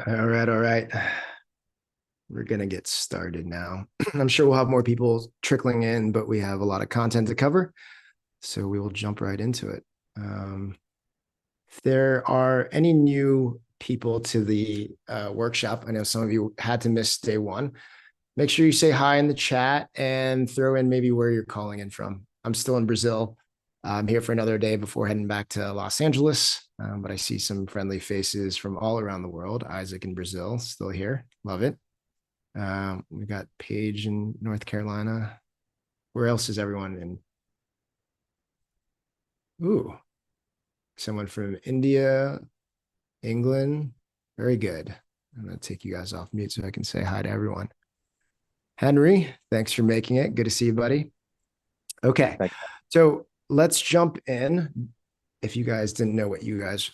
All right, all right. We're gonna get started now. I'm sure we'll have more people trickling in, but we have a lot of content to cover, so we will jump right into it. If there are any new people to the workshop, I know some of you had to miss day one. Make sure you say hi in the chat and throw in maybe where you're calling in from. I'm still in Brazil. I'm here for another day before heading back to Los Angeles, but I see some friendly faces from all around the world. Isaac in Brazil, still here. Love it. We got Paige in North Carolina. Where else is everyone in? Ooh, someone from India, England. Very good. I'm going to take you guys off mute so I can say hi to everyone. Henry, thanks for making it. Good to see you, buddy. Okay, so let's jump in. If you guys didn't know what you guys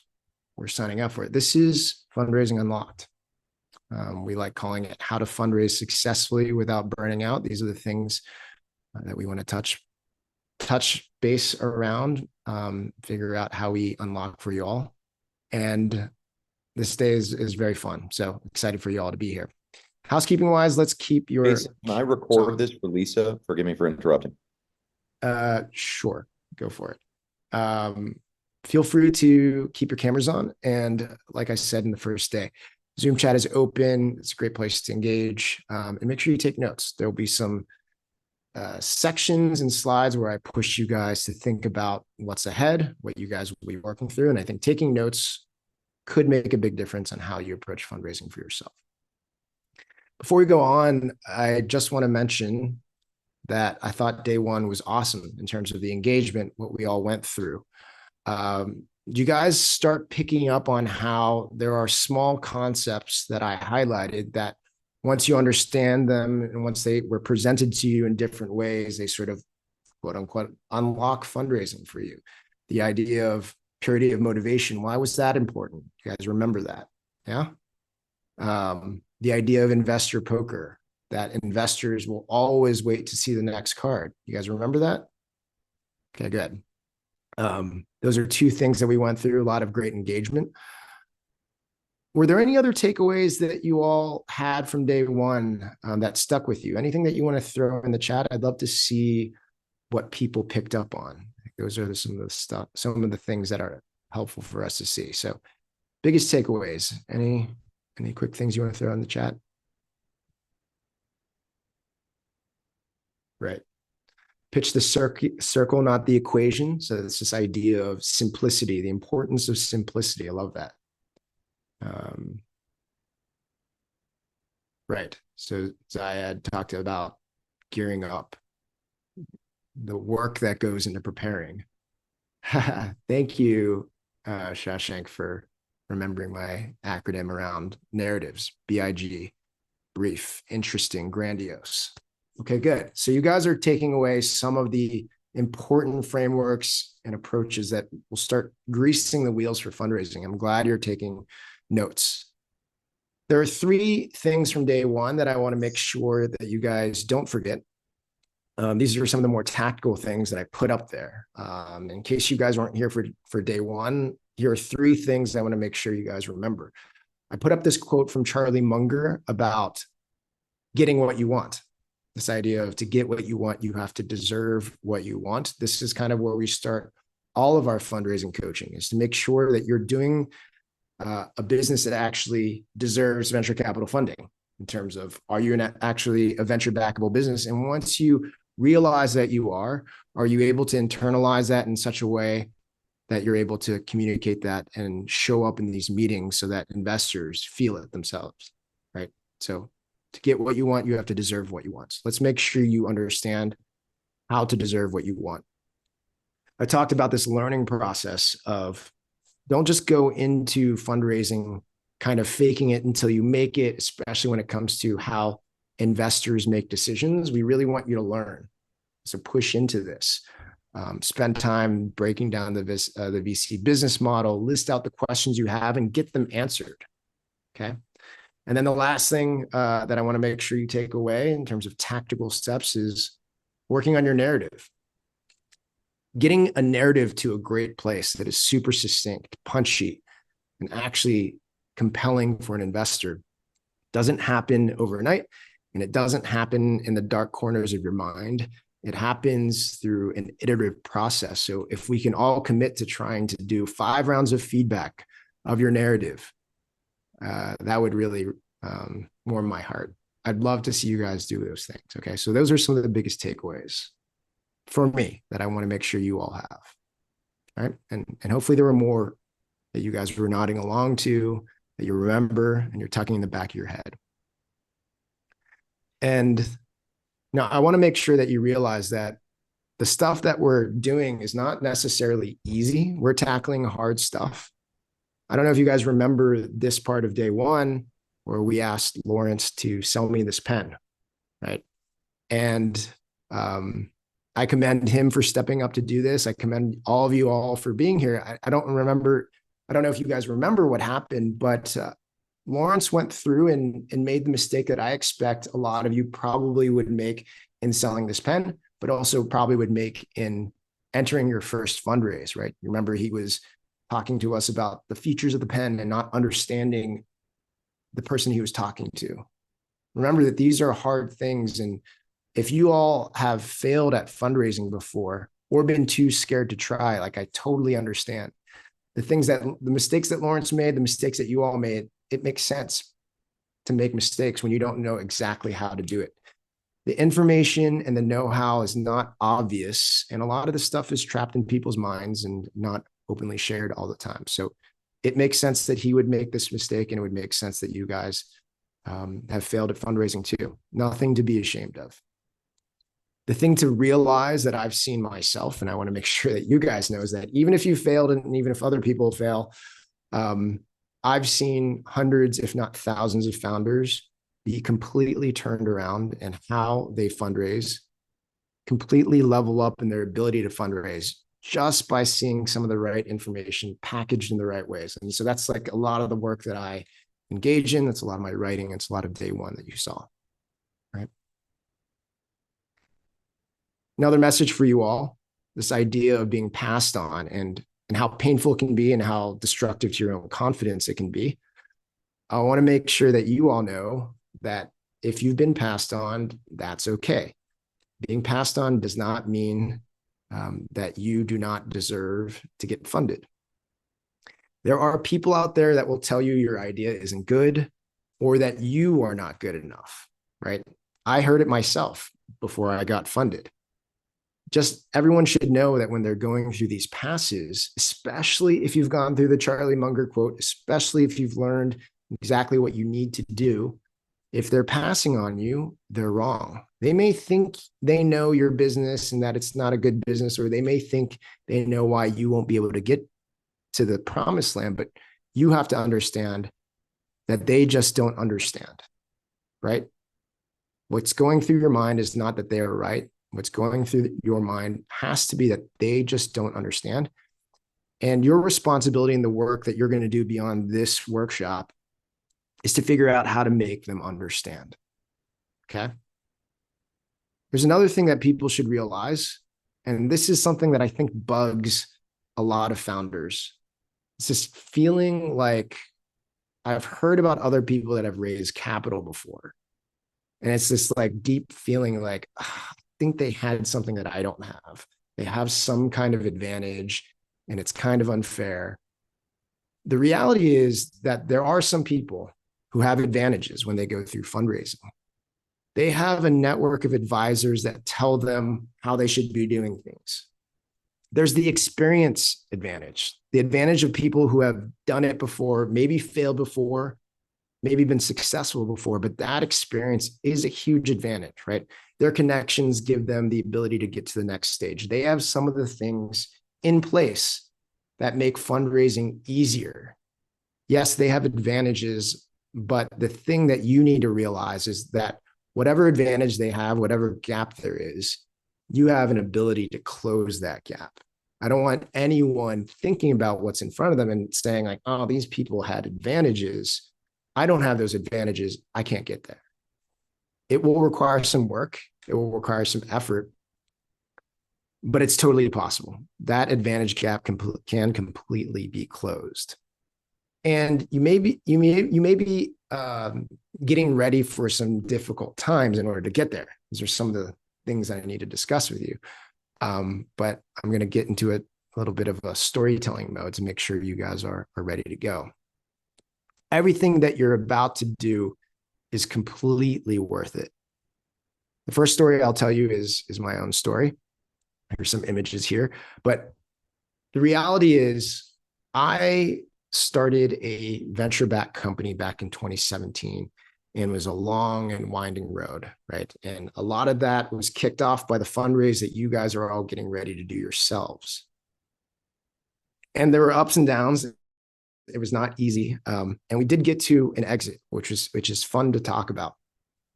were signing up for, this is Fundraising Unlocked. We like calling it how to fundraise successfully without burning out. These are the things that we want to touch base around, figure out how we unlock for you all. And this day is very fun. So excited for you all to be here. Housekeeping wise, let's keep your. Jason, can I record this for Lisa? Forgive me for interrupting. Sure, go for it. Feel free to keep your cameras on. And like I said in the first day, Zoom chat is open. It's a great place to engage. And make sure you take notes. There'll be some sections and slides where I push you guys to think about what's ahead, what you guys will be working through. And I think taking notes could make a big difference on how you approach fundraising for yourself. Before we go on, I just want to mention that I thought day one was awesome in terms of the engagement, what we all went through. You guys start picking up on how there are small concepts that I highlighted that once you understand them and once they were presented to you in different ways, they sort of quote unquote unlock fundraising for you. The idea of purity of motivation. Why was that important? You guys remember that? Yeah. The idea of investor poker, that investors will always wait to see the next card. You guys remember that? Okay, good. Those are two things that we went through, a lot of great engagement. Were there any other takeaways that you all had from day one that stuck with you? Anything that you want to throw in the chat? I'd love to see what people picked up on. Those are some of the things that are helpful for us to see. So biggest takeaways, any quick things you want to throw in the chat? Right. Pitch the circle, not the equation. So it's this idea of simplicity, the importance of simplicity. I love that. Right. So Zayad talked about gearing up, the work that goes into preparing. Thank you, Shashank, for remembering my acronym around narratives, BIG, brief, interesting, grandiose. Okay, good. So you guys are taking away some of the important frameworks and approaches that will start greasing the wheels for fundraising. I'm glad you're taking notes. There are three things from day one that I want to make sure that you guys don't forget. These are some of the more tactical things that I put up there. In case you guys weren't here for day one, here are three things I want to make sure you guys remember. I put up this quote from Charlie Munger about getting what you want. This idea of to get what you want, you have to deserve what you want. This is kind of where we start all of our fundraising coaching, is to make sure that you're doing a business that actually deserves venture capital funding in terms of, are you actually a venture backable business? And once you realize that you are you able to internalize that in such a way that you're able to communicate that and show up in these meetings so that investors feel it themselves, right? So to get what you want, you have to deserve what you want. So let's make sure you understand how to deserve what you want. I talked about this learning process of don't just go into fundraising kind of faking it until you make it, especially when it comes to how investors make decisions. We really want you to learn. So push into this. Spend time breaking down the VC business model, list out the questions you have and get them answered. Okay. And then the last thing that I want to make sure you take away in terms of tactical steps is working on your narrative. Getting a narrative to a great place that is super succinct, punchy, and actually compelling for an investor doesn't happen overnight, and it doesn't happen in the dark corners of your mind. It happens through an iterative process. So if we can all commit to trying to do 5 rounds of feedback of your narrative, that would really warm my heart. I'd love to see you guys do those things. Okay. So those are some of the biggest takeaways for me that I want to make sure you all have. All right. And hopefully there were more that you guys were nodding along to, that you remember and you're tucking in the back of your head. And now I want to make sure that you realize that the stuff that we're doing is not necessarily easy. We're tackling hard stuff. I don't know if you guys remember this part of day one where we asked Lawrence to sell me this pen, right? And I commend him for stepping up to do this. I commend all of you all for being here. I don't know if you guys remember what happened, but Lawrence went through and made the mistake that I expect a lot of you probably would make in selling this pen, but also probably would make in entering your first fundraise, right? Remember, he was talking to us about the features of the pen and not understanding the person he was talking to. Remember that these are hard things. And if you all have failed at fundraising before or been too scared to try, like, I totally understand. The mistakes that Lawrence made, the mistakes that you all made, it makes sense to make mistakes when you don't know exactly how to do it. The information and the know-how is not obvious, and a lot of the stuff is trapped in people's minds and not openly shared all the time. So it makes sense that he would make this mistake, and it would make sense that you guys have failed at fundraising too. Nothing to be ashamed of. The thing to realize that I've seen myself, and I want to make sure that you guys know, is that even if you failed and even if other people fail, I've seen hundreds, if not thousands of founders be completely turned around in how they fundraise, completely level up in their ability to fundraise just by seeing some of the right information packaged in the right ways. And so that's like a lot of the work that I engage in. That's a lot of my writing. It's a lot of day one that you saw, right? Another message for you all, this idea of being passed on and how painful it can be and how destructive to your own confidence it can be. I want to make sure that you all know that if you've been passed on, that's okay. Being passed on does not mean that you do not deserve to get funded. There are people out there that will tell you your idea isn't good or that you are not good enough, right? I heard it myself before I got funded. Just everyone should know that when they're going through these passes, especially if you've gone through the Charlie Munger quote, especially if you've learned exactly what you need to do, if they're passing on you, they're wrong. They may think they know your business and that it's not a good business, or they may think they know why you won't be able to get to the promised land, but you have to understand that they just don't understand, right? What's going through your mind is not that they are right. What's going through your mind has to be that they just don't understand. And your responsibility in the work that you're going to do beyond this workshop is to figure out how to make them understand. Okay. There's another thing that people should realize, and this is something that I think bugs a lot of founders. It's this feeling like I've heard about other people that have raised capital before. And it's this like deep feeling like, I think they had something that I don't have. They have some kind of advantage and it's kind of unfair. The reality is that there are some people who have advantages when they go through fundraising. They have a network of advisors that tell them how they should be doing things. There's the experience advantage, the advantage of people who have done it before, maybe failed before, maybe been successful before, but that experience is a huge advantage, right? Their connections give them the ability to get to the next stage. They have some of the things in place that make fundraising easier. Yes, they have advantages, but the thing that you need to realize is that whatever advantage they have, whatever gap there is, you have an ability to close that gap. I don't want anyone thinking about what's in front of them and saying like, oh, these people had advantages. I don't have those advantages. I can't get there. It will require some work. It will require some effort, but it's totally possible. That advantage gap can completely be closed. And you may be getting ready for some difficult times in order to get there. These are some of the things that I need to discuss with you. But I'm going to get into a little bit of a storytelling mode to make sure you guys are ready to go. Everything that you're about to do is completely worth it. The first story I'll tell you is my own story. Here's some images here, but the reality is I started a venture-backed company back in 2017, and it was a long and winding road, right? And a lot of that was kicked off by the fundraise that you guys are all getting ready to do yourselves. And there were ups and downs. It was not easy. And we did get to an exit, which is fun to talk about.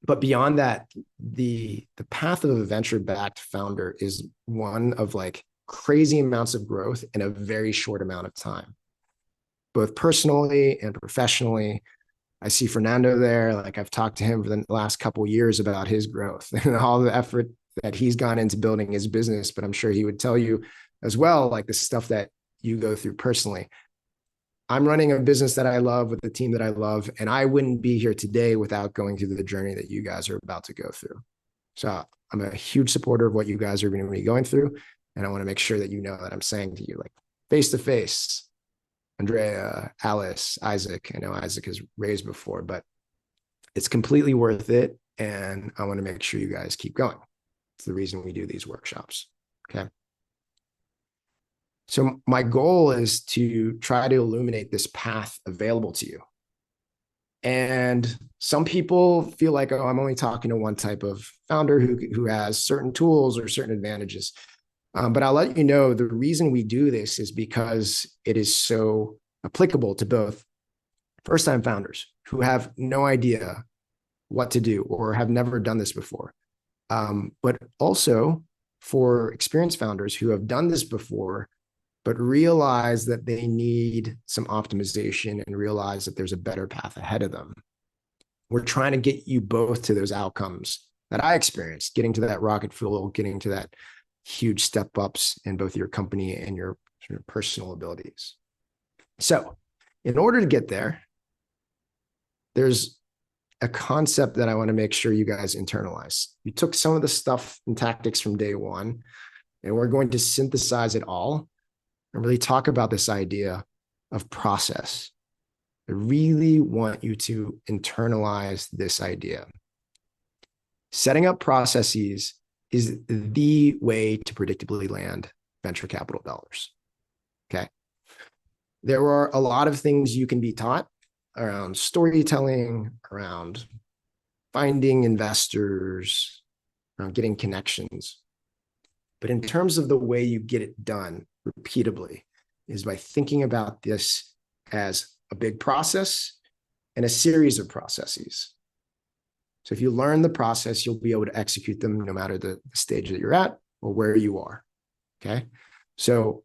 But beyond that, the path of a venture-backed founder is one of like crazy amounts of growth in a very short amount of time, both personally and professionally. I see Fernando there. Like, I've talked to him for the last couple of years about his growth and all the effort that he's gone into building his business. But I'm sure he would tell you as well, like the stuff that you go through personally. I'm running a business that I love with the team that I love, and I wouldn't be here today without going through the journey that you guys are about to go through. So I'm a huge supporter of what you guys are going to be going through. And I want to make sure that you know that I'm saying to you, like, face to face, Andrea, Alice, Isaac. I know Isaac has raised before, but it's completely worth it. And I want to make sure you guys keep going. It's the reason we do these workshops. Okay. So my goal is to try to illuminate this path available to you. And some people feel like, oh, I'm only talking to one type of founder who has certain tools or certain advantages. But I'll let you know the reason we do this is because it is so applicable to both first-time founders who have no idea what to do or have never done this before, but also for experienced founders who have done this before, but realize that they need some optimization and realize that there's a better path ahead of them. We're trying to get you both to those outcomes that I experienced, getting to that rocket fuel, getting to that huge step ups in both your company and your personal abilities. So in order to get there, there's a concept that I want to make sure you guys internalize. We took some of the stuff and tactics from day one, and we're going to synthesize it all and really talk about this idea of process. I really want you to internalize this idea. Setting up processes is the way to predictably land venture capital dollars. Okay. There are a lot of things you can be taught around storytelling, around finding investors, around getting connections. But in terms of the way you get it done repeatably is by thinking about this as a big process and a series of processes. So if you learn the process, you'll be able to execute them no matter the stage that you're at or where you are. Okay. So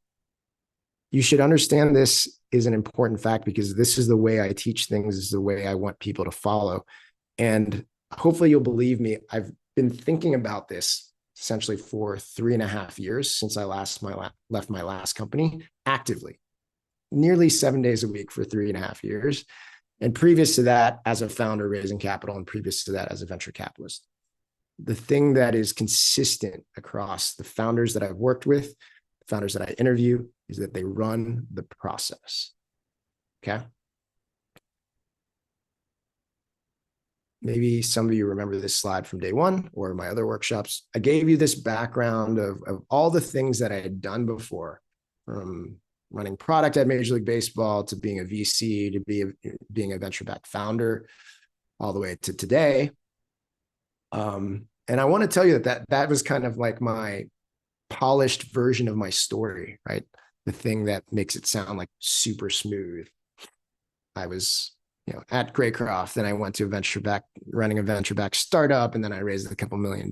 you should understand this is an important fact because this is the way I teach things, this is the way I want people to follow. And hopefully you'll believe me. I've been thinking about this essentially for 3.5 years since I left my last company actively, nearly 7 days a week for 3.5 years. And previous to that, as a founder raising capital, and previous to that, as a venture capitalist. The thing that is consistent across the founders that I've worked with, the founders that I interview, is that they run the process. Okay. Maybe some of you remember this slide from day one or my other workshops. I gave you this background of all the things that I had done before, from running product at Major League Baseball to being a VC to being a venture-backed founder, all the way to today. And I want to tell you that was kind of like my polished version of my story, right? The thing that makes it sound like super smooth. I was, at Graycroft, then I went to running a venture-backed startup, and then I raised a couple $1 million.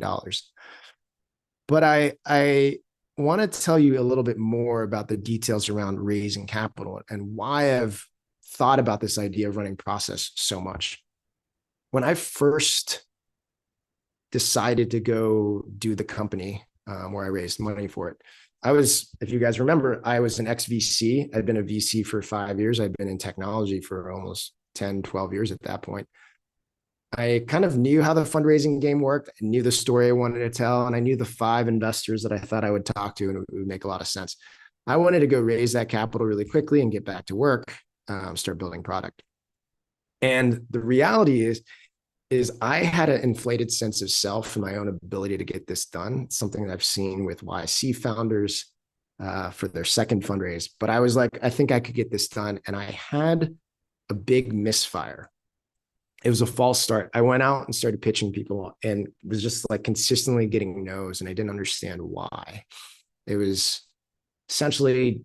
But I want to tell you a little bit more about the details around raising capital and why I've thought about this idea of running process so much. When I first decided to go do the company where I raised money for it, if you guys remember, I was an ex-VC. I'd been a VC for 5 years. I'd been in technology for almost 10, 12 years at that point. I kind of knew how the fundraising game worked. I knew the story I wanted to tell, and I knew the 5 investors that I thought I would talk to, and it would make a lot of sense. I wanted to go raise that capital really quickly and get back to work, start building product. And the reality is I had an inflated sense of self and my own ability to get this done. It's something that I've seen with YC founders for their second fundraise. But I was like, I think I could get this done. And I had a big misfire. It was a false start. I went out and started pitching people and was just like consistently getting no's, and I didn't understand why. It was essentially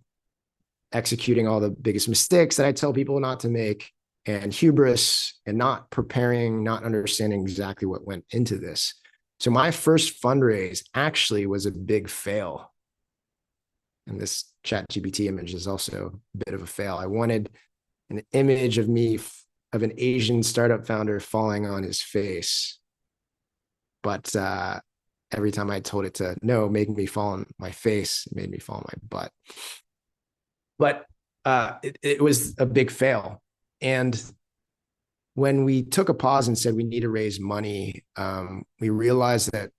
executing all the biggest mistakes that I tell people not to make, and hubris, and not preparing, not understanding exactly what went into this. So my first fundraise actually was a big fail. And this ChatGPT image is also a bit of a fail. I wanted an image of me, of an Asian startup founder falling on his face. But every time I told it to no, make me fall on my face, it made me fall on my butt. But it was a big fail. And when we took a pause and said we need to raise money, we realized that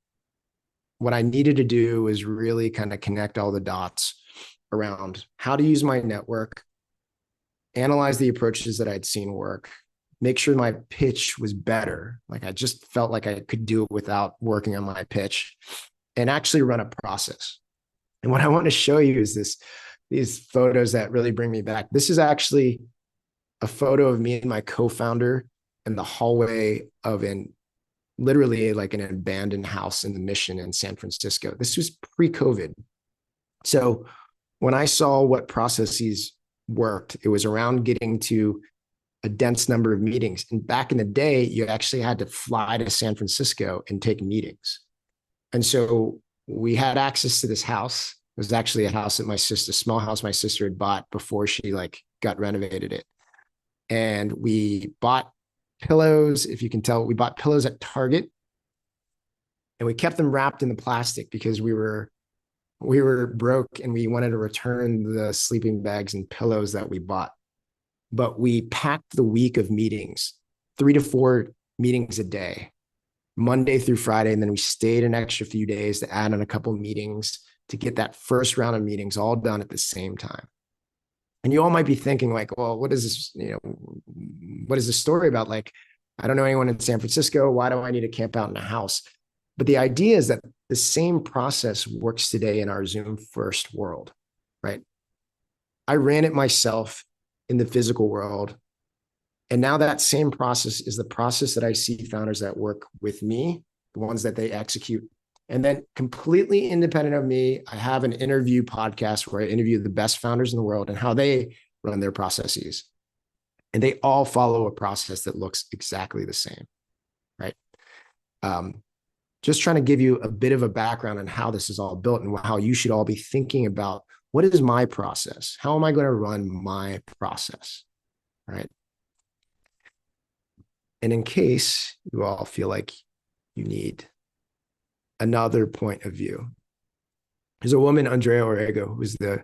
what I needed to do was really kind of connect all the dots around how to use my network, analyze the approaches that I'd seen work, make sure my pitch was better. Like I just felt like I could do it without working on my pitch, and actually run a process. And what I want to show you is these photos that really bring me back. This is actually a photo of me and my co-founder in the hallway of literally like an abandoned house in the Mission in San Francisco. This was pre-COVID. So when I saw what processes worked, it was around getting to a dense number of meetings. And back in the day, you actually had to fly to San Francisco and take meetings. And so we had access to this house. It was actually a small house my sister had bought before she got renovated it. And we bought pillows, if you can tell, we bought pillows at Target, and we kept them wrapped in the plastic because we were broke and we wanted to return the sleeping bags and pillows that we bought. But we packed the week of meetings, 3 to 4 meetings a day, Monday through Friday. And then we stayed an extra few days to add on a couple of meetings to get that first round of meetings all done at the same time. And you all might be thinking like, well, what is this, what is this story about? Like, I don't know anyone in San Francisco. Why do I need to camp out in a house? But the idea is that the same process works today in our Zoom first world, right? I ran it myself in the physical world. And now that same process is the process that I see founders that work with me, the ones that they execute. And then completely independent of me, I have an interview podcast where I interview the best founders in the world and how they run their processes. And they all follow a process that looks exactly the same, right? Just trying to give you a bit of a background on how this is all built and how you should all be thinking about, what is my process? How am I going to run my process, right? And in case you all feel like you need another point of view, there's a woman, Andrea Orrego, who's the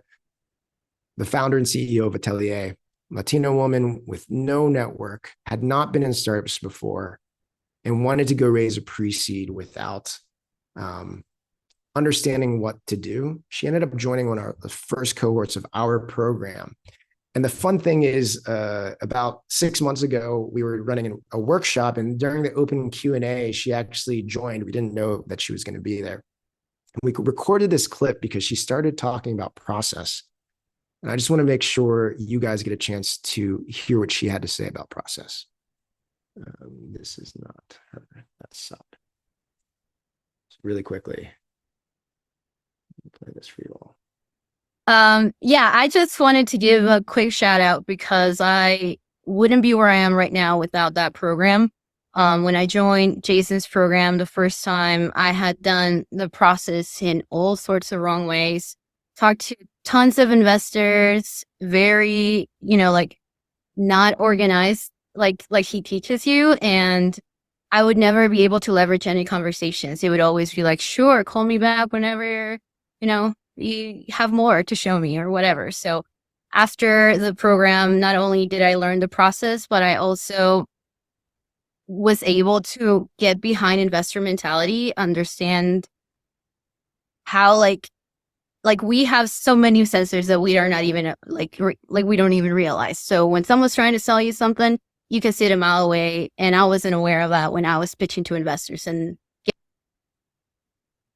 founder and CEO of Atelier, Latino woman with no network, had not been in startups before, and wanted to go raise a pre-seed without understanding what to do. She ended up joining one of the first cohorts of our program. And the fun thing is, about 6 months ago, we were running a workshop, and during the open Q&A, she actually joined. We didn't know that she was going to be there. We recorded this clip because she started talking about process. And I just want to make sure you guys get a chance to hear what she had to say about process. This is not her. That's Sub. So really quickly, play this for you all. Yeah, I just wanted to give a quick shout out because I wouldn't be where I am right now without that program. When I joined Jason's program the first time, I had done the process in all sorts of wrong ways, talked to tons of investors, very, not organized like he teaches you. And I would never be able to leverage any conversations. It would always be like, sure, call me back whenever, you have more to show me or whatever. So after the program, not only did I learn the process, but I also was able to get behind investor mentality, understand how like we have so many sensors that we are not even like we don't even realize. So when someone's trying to sell you something, you can see it a mile away. And I wasn't aware of that when I was pitching to investors. And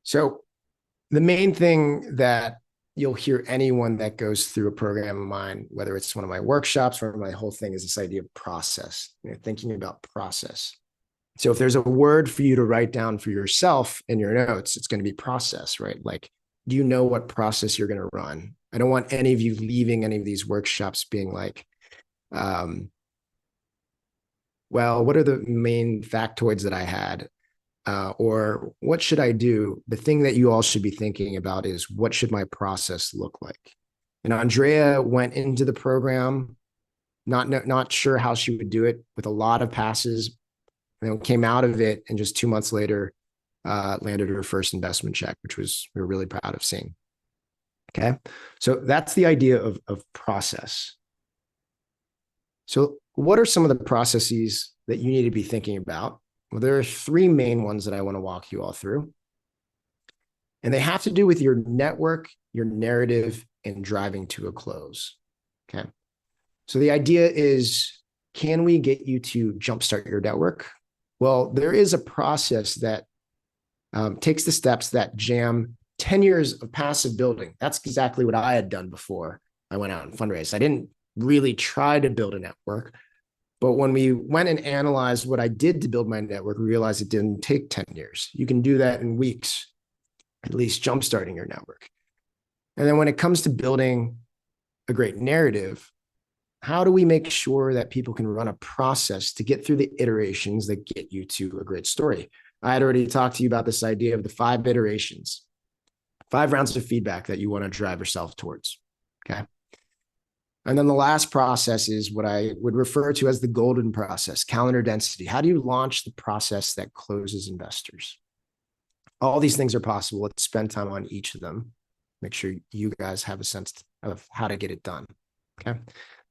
So the main thing that you'll hear anyone that goes through a program of mine, whether it's one of my workshops or my whole thing, is this idea of process, thinking about process. So if there's a word for you to write down for yourself in your notes, it's going to be process, right? Like, do you know what process you're going to run? I don't want any of you leaving any of these workshops being like, well, what are the main factoids that I had? Or what should I do? The thing that you all should be thinking about is, what should my process look like? And Andrea went into the program not sure how she would do it, with a lot of passes, came out of it, and just 2 months later landed her first investment check, which we were really proud of seeing. Okay, so that's the idea of process. So what are some of the processes that you need to be thinking about? Well, there are 3 main ones that I want to walk you all through. And they have to do with your network, your narrative, and driving to a close. Okay. So the idea is, can we get you to jumpstart your network? Well, there is a process that takes the steps that jam 10 years of passive building. That's exactly what I had done before I went out and fundraised. I didn't really try to build a network. But when we went and analyzed what I did to build my network, we realized it didn't take 10 years. You can do that in weeks, at least jumpstarting your network. And then when it comes to building a great narrative, how do we make sure that people can run a process to get through the iterations that get you to a great story? I had already talked to you about this idea of the 5 iterations, 5 rounds of feedback that you want to drive yourself towards. Okay. And then the last process is what I would refer to as the golden process, calendar density. How do you launch the process that closes investors? All these things are possible. Let's spend time on each of them. Make sure you guys have a sense of how to get it done. Okay.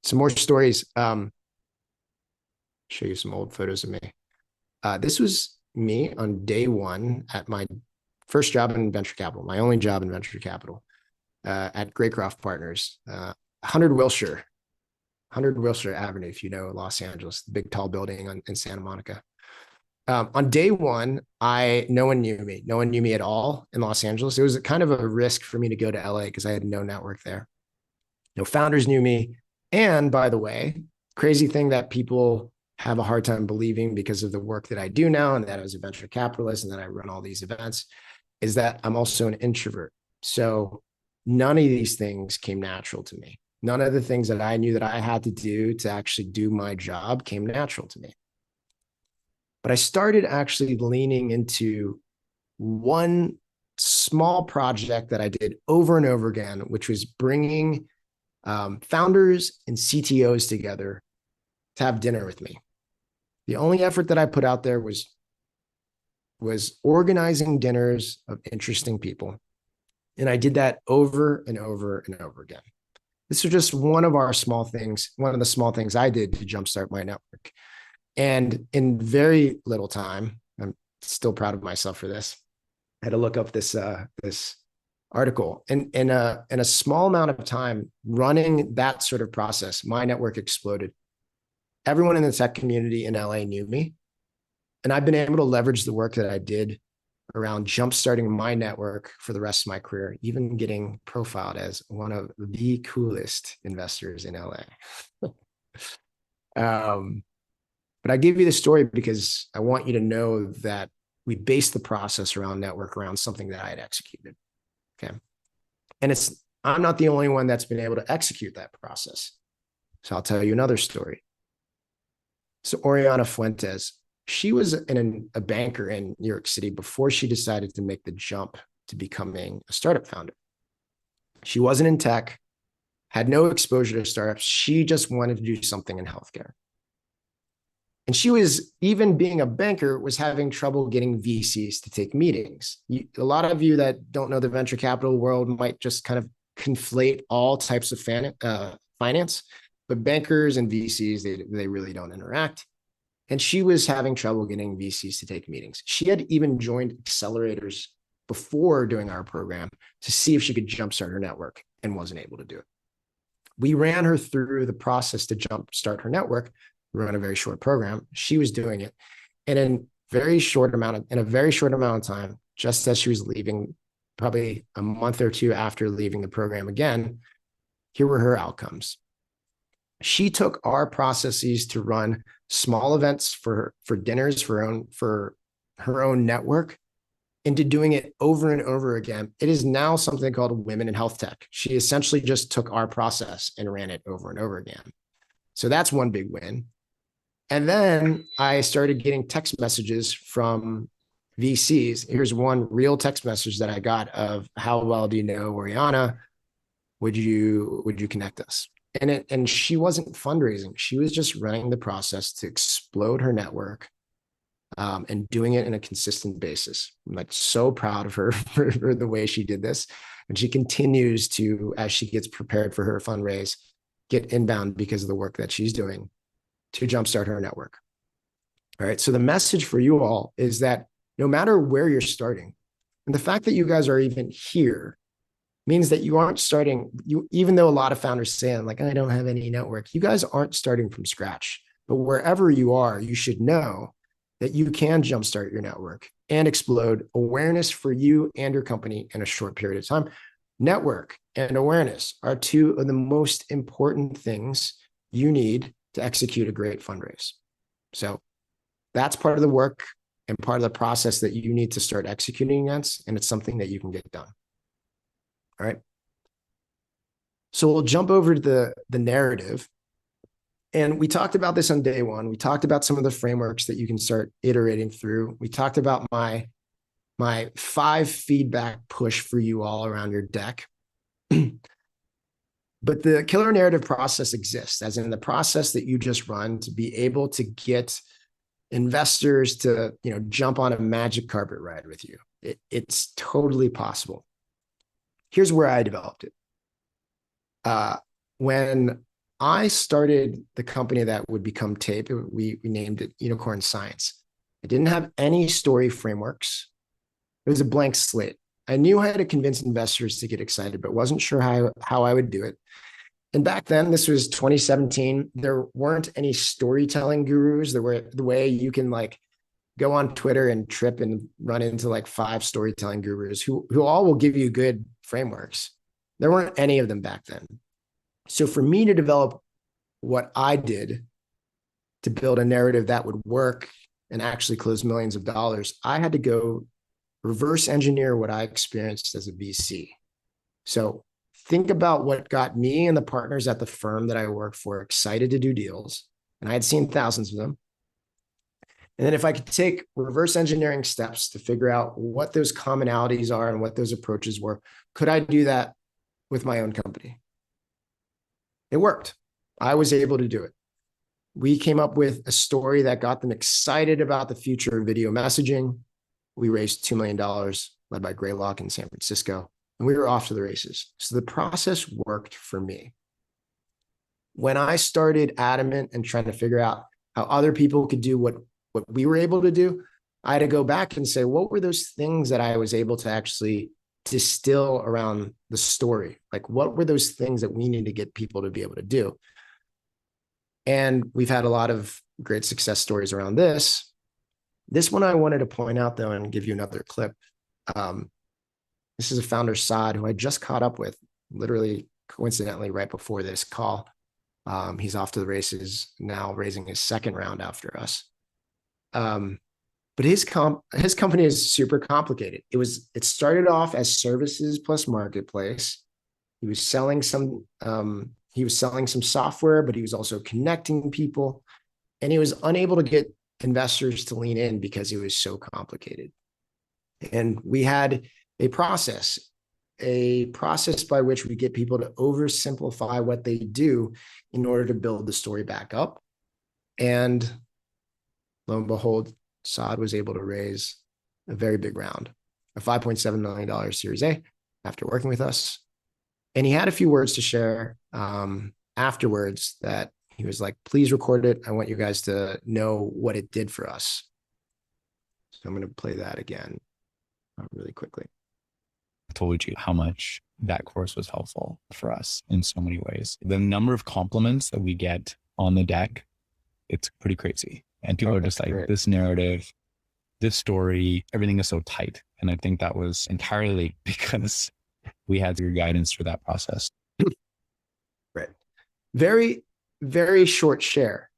Some more stories. Show you some old photos of me. This was me on day 1 at my first job in venture capital, my only job in venture capital, at Graycroft Partners. 100 Wilshire Avenue, if you know Los Angeles, the big tall building in Santa Monica. On day 1, no one knew me. No one knew me at all in Los Angeles. It was kind of a risk for me to go to LA because I had no network there. No founders knew me. And by the way, crazy thing that people have a hard time believing because of the work that I do now, and that I was a venture capitalist and that I run all these events, is that I'm also an introvert. So none of these things came natural to me. None of the things that I knew that I had to do to actually do my job came natural to me. But I started actually leaning into one small project that I did over and over again, which was bringing founders and CTOs together to have dinner with me. The only effort that I put out there was organizing dinners of interesting people. And I did that over and over and over again. This was just one of the small things I did to jumpstart my network. And in very little time, I'm still proud of myself for this. I had to look up this article. And in a small amount of time running that sort of process, my network exploded. Everyone in the tech community in LA knew me. And I've been able to leverage the work that I did around jumpstarting my network for the rest of my career, even getting profiled as one of the coolest investors in LA. But I give you this story because I want you to know that we based the process around network around something that I had executed. Okay. And I'm not the only one that's been able to execute that process. So I'll tell you another story. So Oriana Fuentes, she was a banker in New York City before she decided to make the jump to becoming a startup founder. She wasn't in tech, had no exposure to startups. She just wanted to do something in healthcare. And she was, even being a banker, was having trouble getting VCs to take meetings. A lot of you that don't know the venture capital world might just kind of conflate all types of finance, but bankers and VCs, they really don't interact. And she was having trouble getting VCs to take meetings. She had even joined accelerators before doing our program to see if she could jumpstart her network and wasn't able to do it. We ran her through the process to jumpstart her network. We ran a very short program. She was doing it. And in a very short amount of time, just as she was leaving, probably a month or two after leaving the program again, here were her outcomes. She took our processes to run small events for dinners for her own network into doing it over and over again. It is now something called Women in Health Tech. She essentially just took our process and ran it over and over again. So that's one big win. And then I started getting text messages from VCs. Here's one real text message that I got of, how well do you know Oriana? Would you connect us? And she wasn't fundraising. She was just running the process to explode her network, and doing it in a consistent basis. I'm like so proud of her for the way she did this. And she continues to, as she gets prepared for her fundraise, get inbound because of the work that she's doing to jumpstart her network. All right. So the message for you all is that no matter where you're starting, and the fact that you guys are even here means that you aren't starting, even though a lot of founders say, like, I don't have any network, you guys aren't starting from scratch. But wherever you are, you should know that you can jumpstart your network and explode awareness for you and your company in a short period of time. Network and awareness are two of the most important things you need to execute a great fundraise. So that's part of the work and part of the process that you need to start executing against, and it's something that you can get done. All right. So we'll jump over to the narrative. And we talked about this on day one. We talked about some of the frameworks that you can start iterating through. We talked about my 5 feedback push for you all around your deck. But the killer narrative process exists, as in the process that you just run to be able to get investors to, jump on a magic carpet ride with you. It's totally possible. Here's where I developed it. When I started the company that would become Tape, we named it Unicorn Science. I didn't have any story frameworks. It was a blank slate. I knew I had to convince investors to get excited, but wasn't sure how I would do it. And back then, this was 2017, there weren't any storytelling gurus. There were the way you can go on Twitter and trip and run into 5 storytelling gurus who all will give you good frameworks. There weren't any of them back then. So for me to develop what I did to build a narrative that would work and actually close millions of dollars, I had to go reverse engineer what I experienced as a VC. So think about what got me and the partners at the firm that I work for excited to do deals. And I had seen thousands of them. And then if I could take reverse engineering steps to figure out what those commonalities are and what those approaches were, could I do that with my own company? It worked. I was able to do it. We came up with a story that got them excited about the future of video messaging. We raised $2 million, led by Greylock in San Francisco, and we were off to the races. So the process worked for me. When I started adamant and trying to figure out how other people could do what we were able to do, I had to go back and say, what were those things that I was able to actually distill around the story? What were those things that we need to get people to be able to do? And we've had a lot of great success stories around this. This one I wanted to point out, though, and give you another clip. This is a founder, Saad, who I just caught up with, literally coincidentally right before this call. He's off to the races now, raising his 2nd round after us. But his company is super complicated. It started off as services plus marketplace. He was selling some software, but he was also connecting people, and he was unable to get investors to lean in because it was so complicated. And we had a process by which we get people to oversimplify what they do in order to build the story back up. And lo and behold, Saad was able to raise a very big round, a $5.7 million Series A after working with us. And he had a few words to share afterwards that he was like, please record it. I want you guys to know what it did for us. So I'm going to play that again really quickly. Told you how much that course was helpful for us in so many ways. The number of compliments that we get on the deck, it's pretty crazy. And people are just like, Great. this narrative, this story, everything is so tight. And I think that was entirely because we had your guidance through that process. Right. Very, very short share.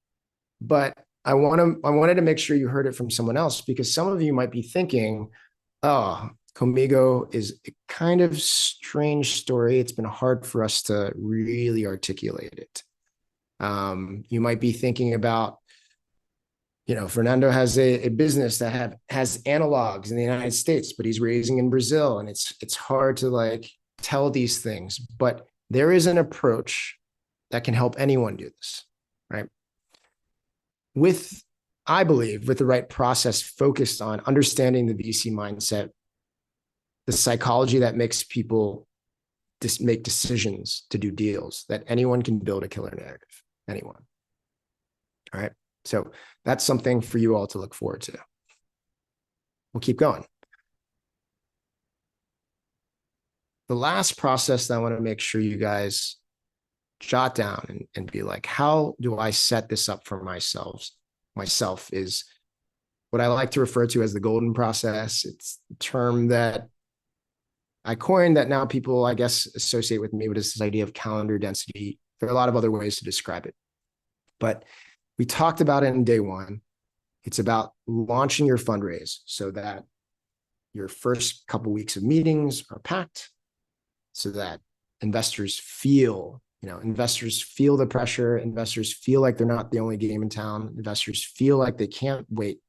But I wanted to make sure you heard it from someone else, because some of you might be thinking, oh, Comigo is a kind of strange story. It's been hard for us to really articulate it. You might be thinking about, Fernando has a business that has analogs in the United States, but he's raising in Brazil, and it's hard to like tell these things. But there is an approach that can help anyone do this, right? I believe, with the right process focused on understanding the VC mindset, the psychology that makes people make decisions to do deals, that anyone can build a killer narrative, anyone. All right. So that's something for you all to look forward to. We'll keep going. The last process that I want to make sure you guys jot down and be like, how do I set this up for myself is what I like to refer to as the golden process. It's a term that I coined that now people, I guess, associate with me, but it's this idea of calendar density. There are a lot of other ways to describe it, but we talked about it in day one. It's about launching your fundraise so that your first couple weeks of meetings are packed, so that investors feel the pressure. Investors feel like they're not the only game in town. Investors feel like they can't wait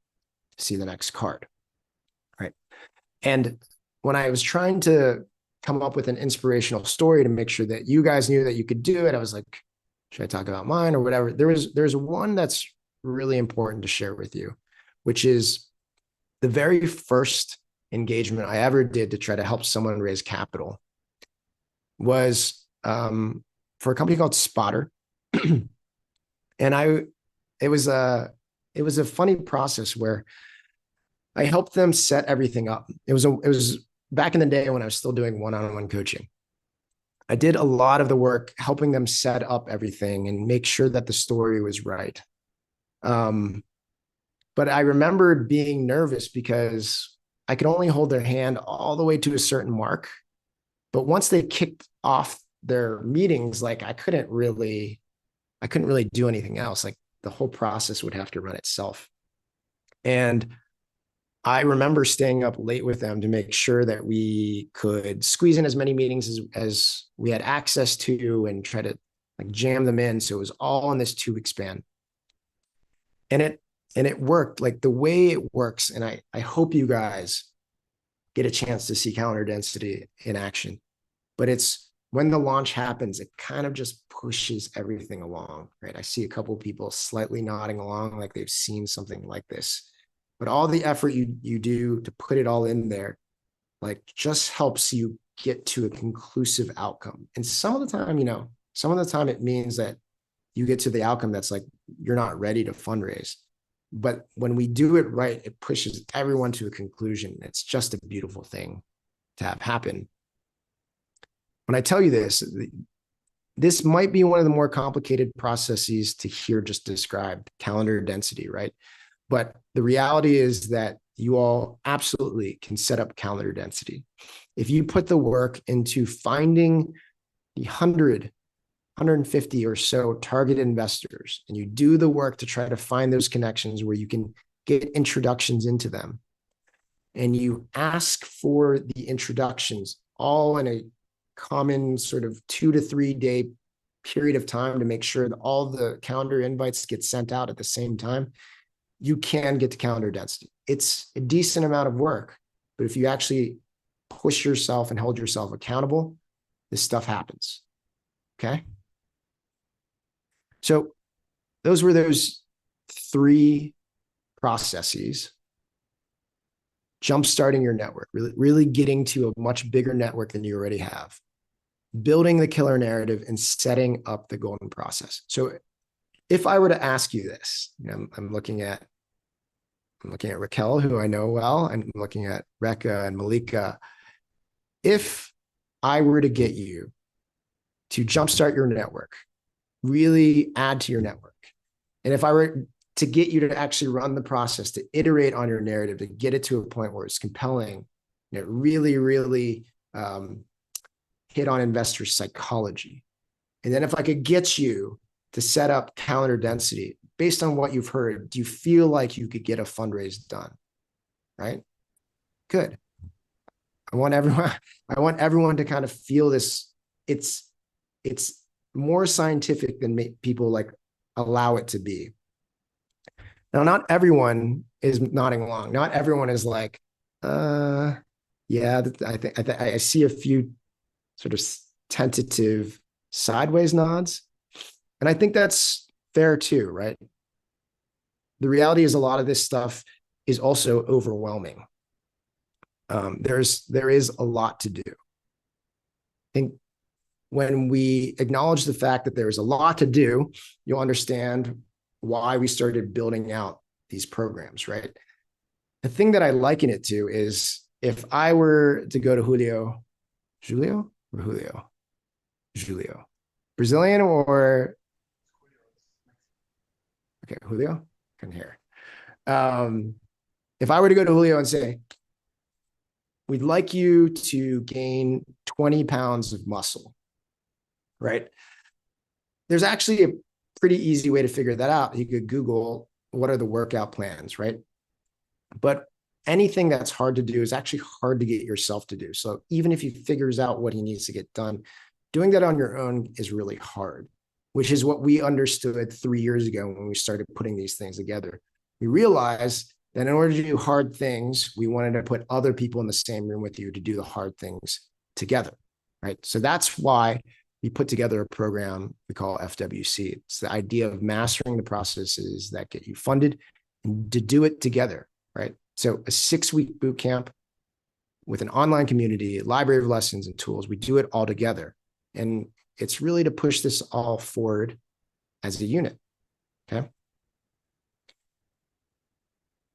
to see the next card, right? And when I was trying to come up with an inspirational story to make sure that you guys knew that you could do it, I was like, should I talk about mine or whatever? There's one that's really important to share with you, which is the very first engagement I ever did to try to help someone raise capital was for a company called Spotter. And it was a funny process where I helped them set everything up. It was back in the day when I was still doing one-on-one coaching. I did a lot of the work helping them set up everything and make sure that the story was right. But I remembered being nervous because I could only hold their hand all the way to a certain mark. But once they kicked off their meetings, like I couldn't really do anything else. Like the whole process would have to run itself. And I remember staying up late with them to make sure that we could squeeze in as many meetings as we had access to and try to like jam them in. So it was all in this 2-week span. And it worked. Like the way it works, and I hope you guys get a chance to see calendar density in action. But it's when the launch happens, it kind of just pushes everything along, right? I see a couple of people slightly nodding along like they've seen something like this. But all the effort you do to put it all in there, like just helps you get to a conclusive outcome. And some of the time it means that you get to the outcome that's like, you're not ready to fundraise. But when we do it right, it pushes everyone to a conclusion. It's just a beautiful thing to have happen. When I tell you this might be one of the more complicated processes to hear just described, calendar density, right? But the reality is that you all absolutely can set up calendar density. If you put the work into finding the 150 or so target investors, and you do the work to try to find those connections where you can get introductions into them, and you ask for the introductions all in a common sort of 2 to 3 day period of time to make sure that all the calendar invites get sent out at the same time, you can get to calendar density. It's a decent amount of work, but if you actually push yourself and hold yourself accountable, this stuff happens. Okay. So those were those 3 processes, jumpstarting your network, really getting to a much bigger network than you already have, building the killer narrative, and setting up the golden process. So if I were to ask you this, I'm looking at Raquel, who I know well. I'm looking at Rekha and Malika. If I were to get you to jumpstart your network, really add to your network, and if I were to get you to actually run the process, to iterate on your narrative, to get it to a point where it's compelling, really hit on investor psychology. And then if I could get you to set up calendar density based on what you've heard, do you feel like you could get a fundraise done? Right? Good. I want everyone to kind of feel this. It's more scientific than people like allow it to be. Now, not everyone is nodding along. Not everyone is like, yeah, I see a few sort of tentative sideways nods. And I think that's fair too, right? The reality is a lot of this stuff is also overwhelming. There is a lot to do. I think when we acknowledge the fact that there is a lot to do, you'll understand why we started building out these programs, right? The thing that I liken it to is if I were to go to Julio, Brazilian or, okay, Julio, couldn't hear. If I were to go to Julio and say, we'd like you to gain 20 pounds of muscle, right? There's actually a pretty easy way to figure that out. You could Google what are the workout plans, right? But anything that's hard to do is actually hard to get yourself to do. So even if he figures out what he needs to get done, doing that on your own is really hard, which is what we understood 3 years ago when we started putting these things together. We realized that in order to do hard things, we wanted to put other people in the same room with you to do the hard things together, right? So that's why we put together a program we call FWC. It's the idea of mastering the processes that get you funded and to do it together, right? So a 6-week boot camp with an online community, library of lessons and tools. We do it all together. And it's really to push this all forward as a unit, okay?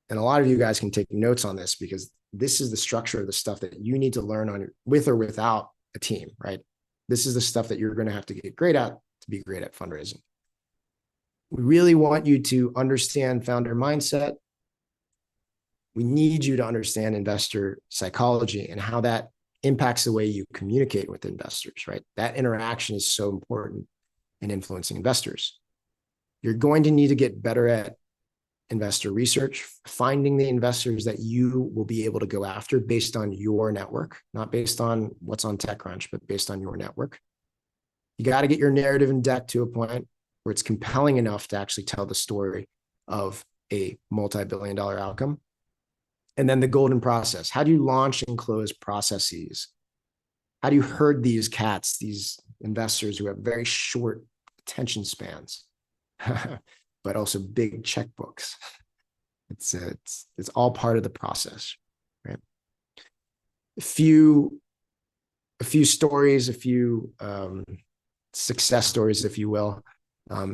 And a lot of you guys can take notes on this because this is the structure of the stuff that you need to learn on with or without a team, right? This is the stuff that you're going to have to get great at to be great at fundraising. We really want you to understand founder mindset. We need you to understand investor psychology and how that impacts the way you communicate with investors, right? That interaction is so important in influencing investors. You're going to need to get better at investor research, finding the investors that you will be able to go after based on your network, not based on what's on TechCrunch, but based on your network. You got to get your narrative and deck to a point where it's compelling enough to actually tell the story of a multi-billion-dollar outcome. And then the golden process. How do you launch and close processes? How do you herd these cats, these investors who have very short attention spans, but also big checkbooks? It's all part of the process, right? A few stories, a few success stories, if you will,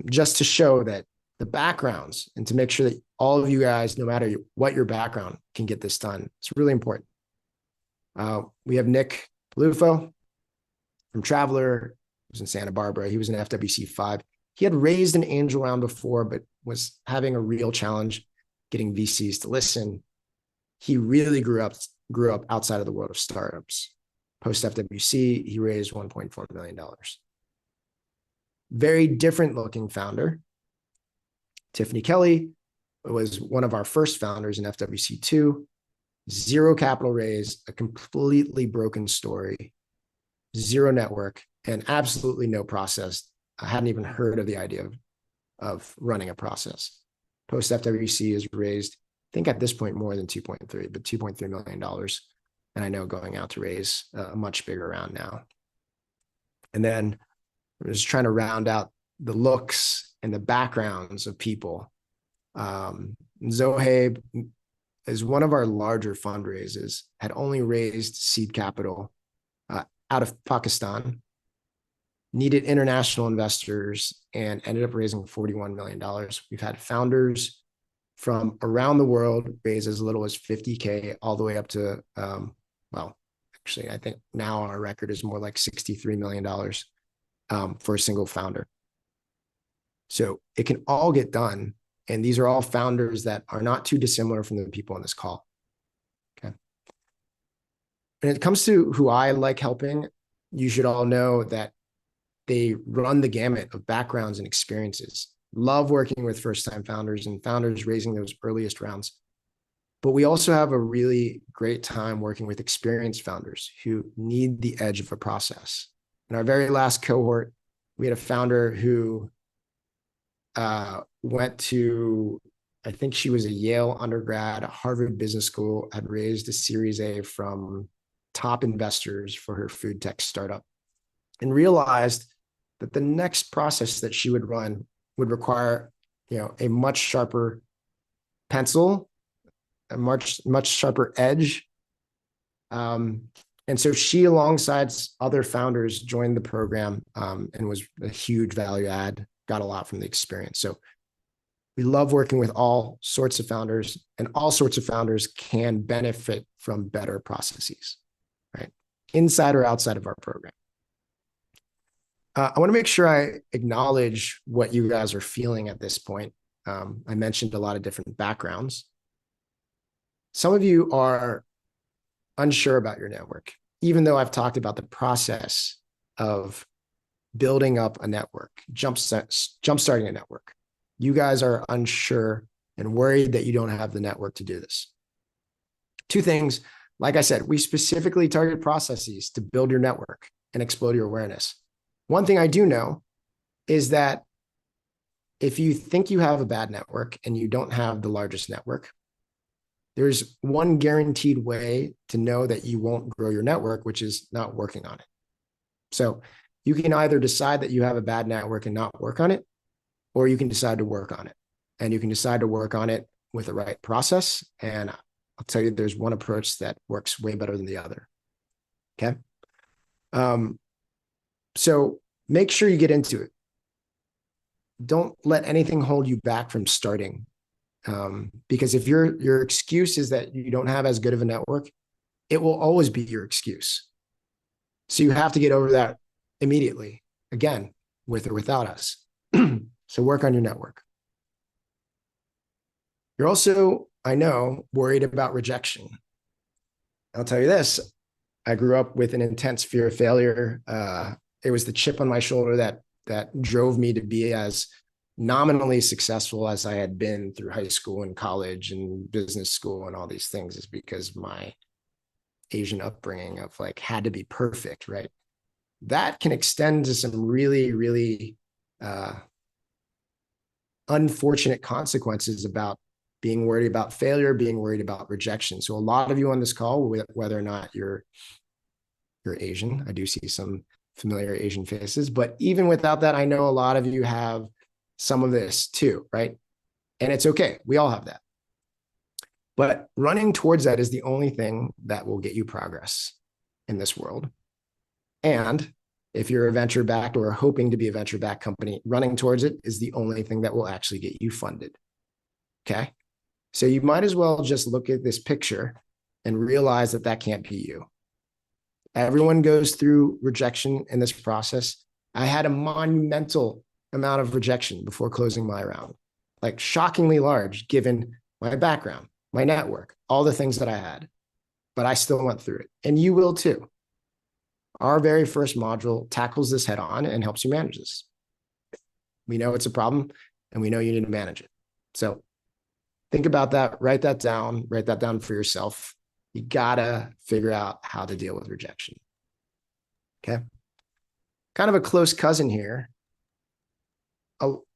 just to show that the backgrounds and to make sure that all of you guys, no matter what your background, can get this done. It's really important. We have Nick Palufo from Traveler, who's in Santa Barbara. He was in FWC 5. He had raised an angel round before, but was having a real challenge getting VCs to listen. He really grew up outside of the world of startups. Post FWC, he raised $1.4 million. Very different looking founder. Tiffany Kelly was one of our first founders in FWC2. 0 capital raise, a completely broken story, 0 network, and absolutely no process. I hadn't even heard of the idea of running a process. Post FWC has raised, I think at this point, more than 2.3, but $2.3 million. And I know going out to raise a much bigger round now. And then I'm just trying to round out the looks and the backgrounds of people. Zohaib is one of our larger fundraisers, had only raised seed capital out of Pakistan, needed international investors, and ended up raising $41 million. We've had founders from around the world raise as little as 50K all the way up to, well, actually, I think now our record is more like $63 million for a single founder. So it can all get done. And these are all founders that are not too dissimilar from the people on this call. Okay. When it comes to who I like helping, you should all know that they run the gamut of backgrounds and experiences. Love working with first-time founders and founders raising those earliest rounds. But we also have a really great time working with experienced founders who need the edge of a process. In our very last cohort, we had a founder who went to, I think she was a Yale undergrad, Harvard Business School, had raised a Series A from top investors for her food tech startup, and realized that the next process that she would run would require, a much sharper pencil, a much sharper edge. And so she, alongside other founders, joined the program and was a huge value add, got a lot from the experience. So we love working with all sorts of founders, and all sorts of founders can benefit from better processes, right? Inside or outside of our program. I want to make sure I acknowledge what you guys are feeling at this point. I mentioned a lot of different backgrounds. Some of you are unsure about your network, even though I've talked about the process of building up a network, jumpstarting a network. You guys are unsure and worried that you don't have the network to do this. Two things, like I said, we specifically target processes to build your network and explode your awareness. One thing I do know is that if you think you have a bad network and you don't have the largest network, there's one guaranteed way to know that you won't grow your network, which is not working on it. So you can either decide that you have a bad network and not work on it, or you can decide to work on it. And you can decide to work on it with the right process. And I'll tell you, there's one approach that works way better than the other. Okay. So make sure you get into it. Don't let anything hold you back from starting. Because if your excuse is that you don't have as good of a network, it will always be your excuse. So you have to get over that immediately, again, with or without us. So work on your network. You're also, I know, worried about rejection. I'll tell you this, I grew up with an intense fear of failure. It was the chip on my shoulder that drove me to be as nominally successful as I had been through high school and college and business school and all these things, is because my Asian upbringing of like had to be perfect, right? That can extend to some really, really unfortunate consequences about being worried about failure, being worried about rejection. So a lot of you on this call, whether or not you're Asian, I do see some familiar Asian faces, but even without that, I know a lot of you have some of this too, right? And it's okay. We all have that. But running towards that is the only thing that will get you progress in this world. And if you're a venture-backed or hoping to be a venture-backed company, running towards it is the only thing that will actually get you funded. Okay? So you might as well just look at this picture and realize that that can't be you. Everyone goes through rejection in this process. I had a monumental amount of rejection before closing my round, like shockingly large given my background, my network, all the things that I had, but I still went through it. And you will too. Our very first module tackles this head on and helps you manage this. We know it's a problem and we know you need to manage it. So think about that, write that down for yourself. You gotta figure out how to deal with rejection. Okay. Kind of a close cousin here.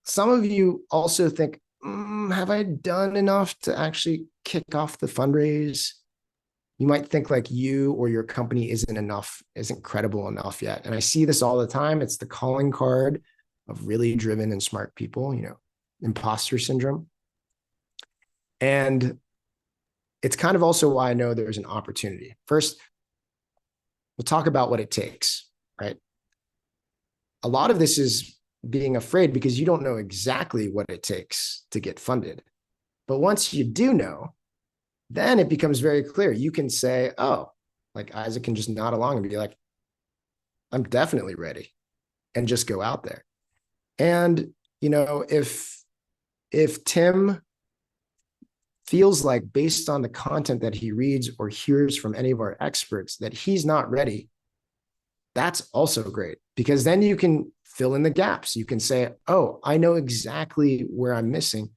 Some of you also think, have I done enough to actually kick off the fundraise? You might think like you or your company isn't credible enough yet. And I see this all the time. It's the calling card of really driven and smart people, imposter syndrome. And it's kind of also why I know there's an opportunity. First, we'll talk about what it takes, right? A lot of this is being afraid because you don't know exactly what it takes to get funded. But once you do know, then it becomes very clear. You can say, oh, like Isaac can just nod along and be like, I'm definitely ready, and just go out there. And, you know, if Tim feels like based on the content that he reads or hears from any of our experts that he's not ready, that's also great, because then you can fill in the gaps. You can say, oh, I know exactly where I'm missing.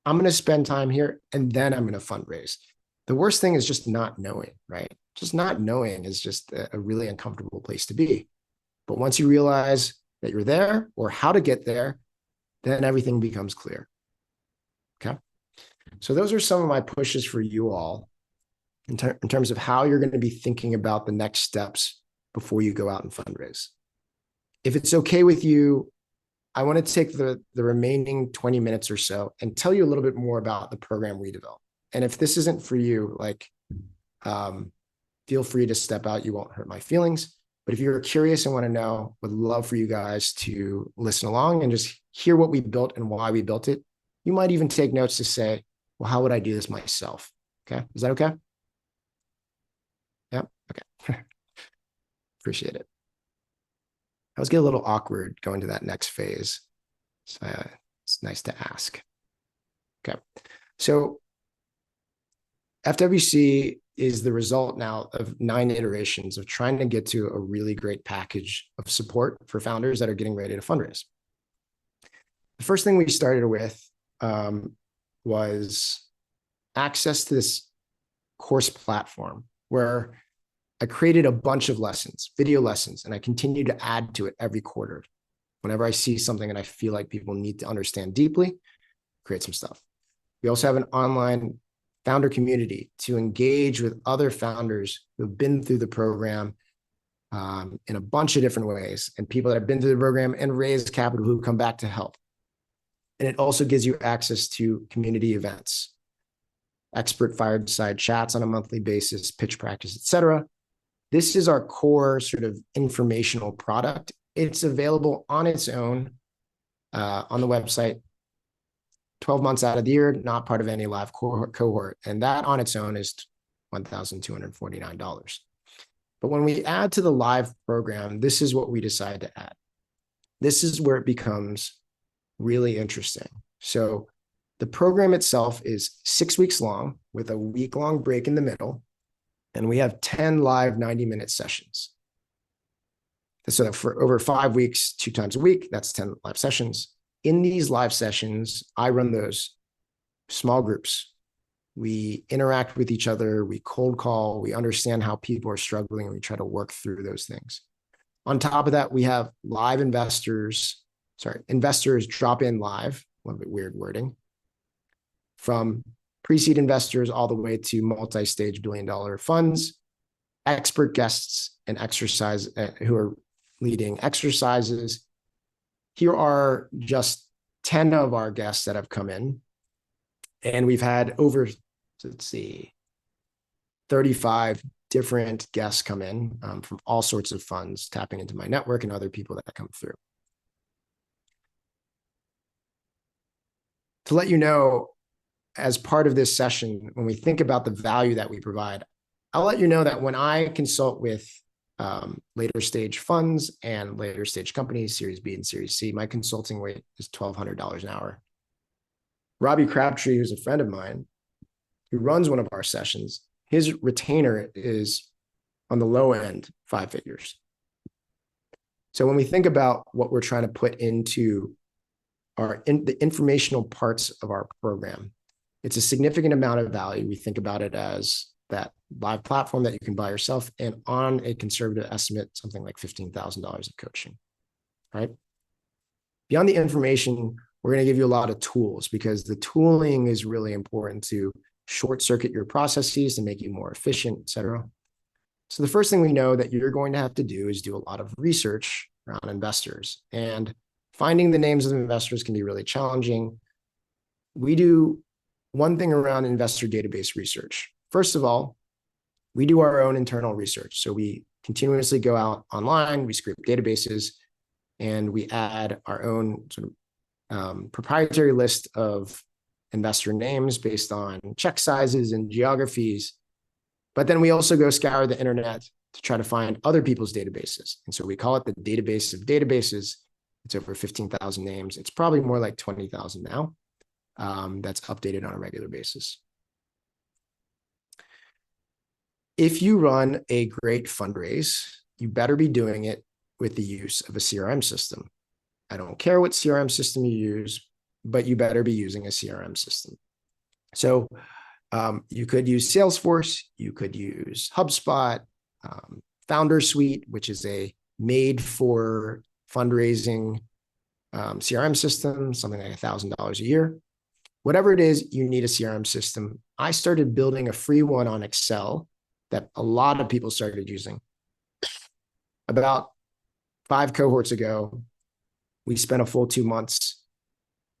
I'm going to spend time here and then I'm going to fundraise. The worst thing is just not knowing, right? Just not knowing is just a really uncomfortable place to be. But once you realize that you're there or how to get there, then everything becomes clear. Okay. So those are some of my pushes for you all in terms of how you're going to be thinking about the next steps before you go out and fundraise. If it's okay with you, I want to take the remaining 20 minutes or so and tell you a little bit more about the program we developed. And if this isn't for you, like, feel free to step out. You won't hurt my feelings. But if you're curious and want to know, would love for you guys to listen along and just hear what we built and why we built it. You might even take notes to say, well, how would I do this myself? Okay. Is that okay? Yeah. Okay. Appreciate it. I was getting a little awkward going to that next phase. So it's nice to ask. Okay. So FWC is the result now of 9 iterations of trying to get to a really great package of support for founders that are getting ready to fundraise. The first thing we started with was access to this course platform where I created a bunch of lessons, video lessons, and I continue to add to it every quarter. Whenever I see something that I feel like people need to understand deeply, create some stuff. We also have an online founder community to engage with other founders who've been through the program in a bunch of different ways, and people that have been through the program and raised capital who come back to help. And it also gives you access to community events, expert fireside chats on a monthly basis, pitch practice, etc. This is our core sort of informational product. It's available on its own on the website 12 months out of the year, not part of any live cohort. And that on its own is $1,249. But when we add to the live program, this is what we decide to add. This is where it becomes really interesting. So the program itself is 6 weeks long with a week-long break in the middle. And we have 10 live 90-minute sessions. So for over 5 weeks, 2 times a week, that's 10 live sessions. In these live sessions, I run those small groups. We interact with each other, we cold call, we understand how people are struggling, and we try to work through those things. On top of that, we have live investors drop in live, a little bit weird wording, from pre-seed investors all the way to multi-stage billion-dollar funds, expert guests and exercise who are leading exercises. Here are just 10 of our guests that have come in, and we've had over, 35 different guests come in from all sorts of funds, tapping into my network and other people that come through. To let you know, as part of this session, when we think about the value that we provide, I'll let you know that when I consult with later stage funds and later stage companies, Series B and Series C, my consulting rate is $1,200 an hour. Robbie Crabtree, who's a friend of mine, who runs one of our sessions, his retainer is on the low end, 5 figures. So when we think about what we're trying to put into the informational parts of our program, it's a significant amount of value. We think about it as that live platform that you can buy yourself, and on a conservative estimate, something like $15,000 of coaching, right? Beyond the information, we're going to give you a lot of tools, because the tooling is really important to short circuit your processes to make you more efficient, et cetera. So the first thing we know that you're going to have to do is do a lot of research around investors, and finding the names of investors can be really challenging. We do one thing around investor database research. First of all, we do our own internal research. So we continuously go out online, we scrape databases, and we add our own sort of proprietary list of investor names based on check sizes and geographies. But then we also go scour the internet to try to find other people's databases. And so we call it the database of databases. It's over 15,000 names. It's probably more like 20,000 now. That's updated on a regular basis. If you run a great fundraise, you better be doing it with the use of a CRM system. I don't care what CRM system you use, but you better be using a CRM system. So you could use Salesforce, you could use HubSpot, Founder Suite, which is a made for fundraising CRM system, something like $1,000 a year. Whatever it is, you need a CRM system. I started building a free one on Excel that a lot of people started using. About 5 cohorts ago, we spent a full 2 months,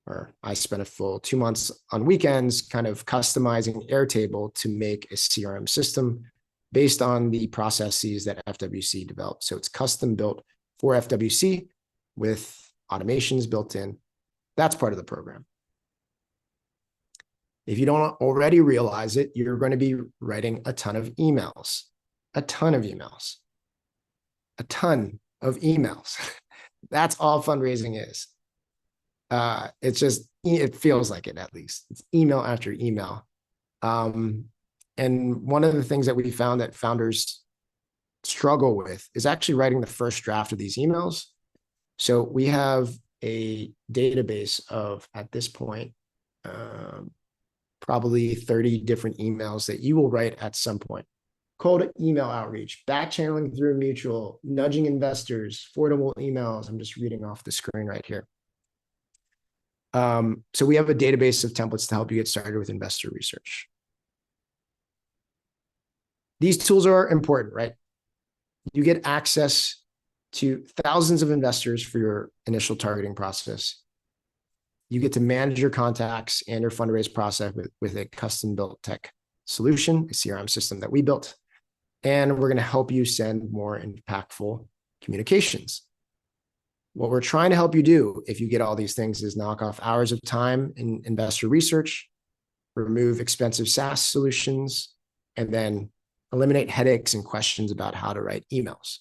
or I spent a full 2 months on weekends kind of customizing Airtable to make a CRM system based on the processes that FWC developed. So it's custom built for FWC with automations built in. That's part of the program. If you don't already realize it, you're going to be writing a ton of emails, a ton of emails, a ton of emails. That's all fundraising is. It's just, it feels like it at least. It's email after email. And one of the things that we found that founders struggle with is actually writing the first draft of these emails. So we have a database of, at this point, probably 30 different emails that you will write at some point. Cold email outreach, back channeling through mutual, nudging investors, affordable emails. I'm just reading off the screen right here. So we have a database of templates to help you get started with investor research. These tools are important, right? You get access to thousands of investors for your initial targeting process. You get to manage your contacts and your fundraise process with a custom built tech solution, a CRM system that we built. And we're going to help you send more impactful communications. What we're trying to help you do, if you get all these things, is knock off hours of time in investor research, remove expensive SaaS solutions, and then eliminate headaches and questions about how to write emails.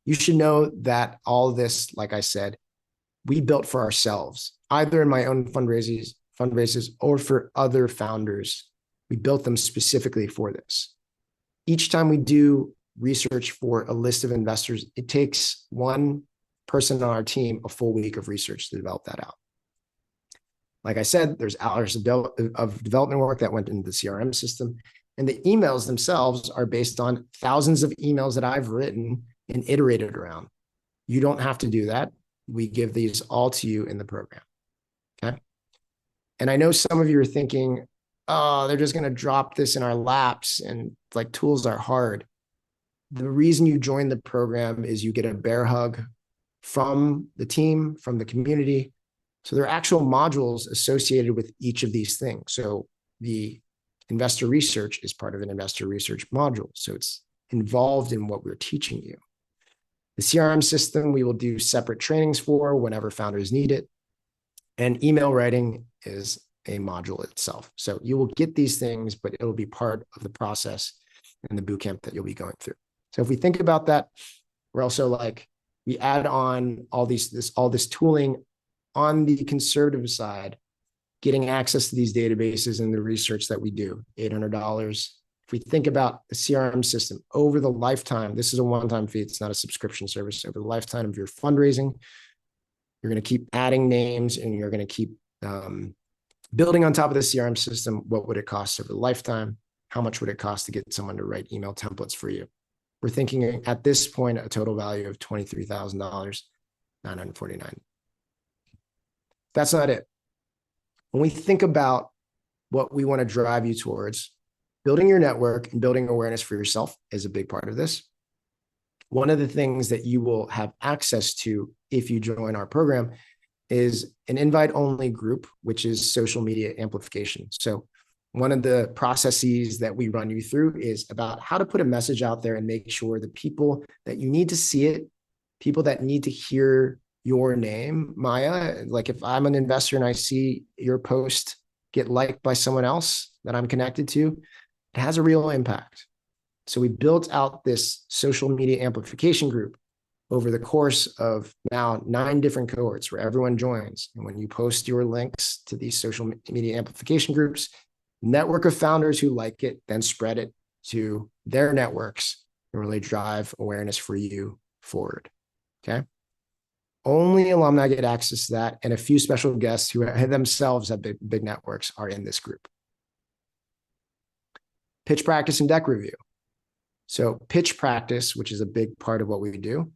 You should know that all this, like I said, we built for ourselves, either in my own fundraisers or for other founders. We built them specifically for this. Each time we do research for a list of investors, it takes one person on our team a full week of research to develop that out. Like I said, there's hours of development work that went into the CRM system. And the emails themselves are based on thousands of emails that I've written and iterated around. You don't have to do that. We give these all to you in the program, okay? And I know some of you are thinking, oh, they're just gonna drop this in our laps and like tools are hard. The reason you join the program is you get a bear hug from the team, from the community. So there are actual modules associated with each of these things. So the investor research is part of an investor research module. So it's involved in what we're teaching you. The CRM system, we will do separate trainings for whenever founders need it. And email writing is a module itself. So you will get these things, but it'll be part of the process in the bootcamp that you'll be going through. So if we think about that, we're also like, we add on all this tooling on the conservative side, getting access to these databases and the research that we do, $800. If we think about the CRM system over the lifetime, this is a one-time fee. It's not a subscription service. Over the lifetime of your fundraising, you're going to keep adding names and you're going to keep building on top of the CRM system. What would it cost over the lifetime? How much would it cost to get someone to write email templates for you? We're thinking at this point, a total value of $23,949. That's not it. When we think about what we want to drive you towards, building your network and building awareness for yourself is a big part of this. One of the things that you will have access to if you join our program is an invite only group, which is social media amplification. So one of the processes that we run you through is about how to put a message out there and make sure the people that you need to see it, people that need to hear your name, Maya, like if I'm an investor and I see your post get liked by someone else that I'm connected to, it has a real impact. So we built out this social media amplification group over the course of now 9 different cohorts where everyone joins. And when you post your links to these social media amplification groups, network of founders who like it, then spread it to their networks and really drive awareness for you forward. Okay. Only alumni get access to that, and a few special guests who themselves have big networks are in this group. Pitch practice and deck review. So pitch practice, which is a big part of what we do,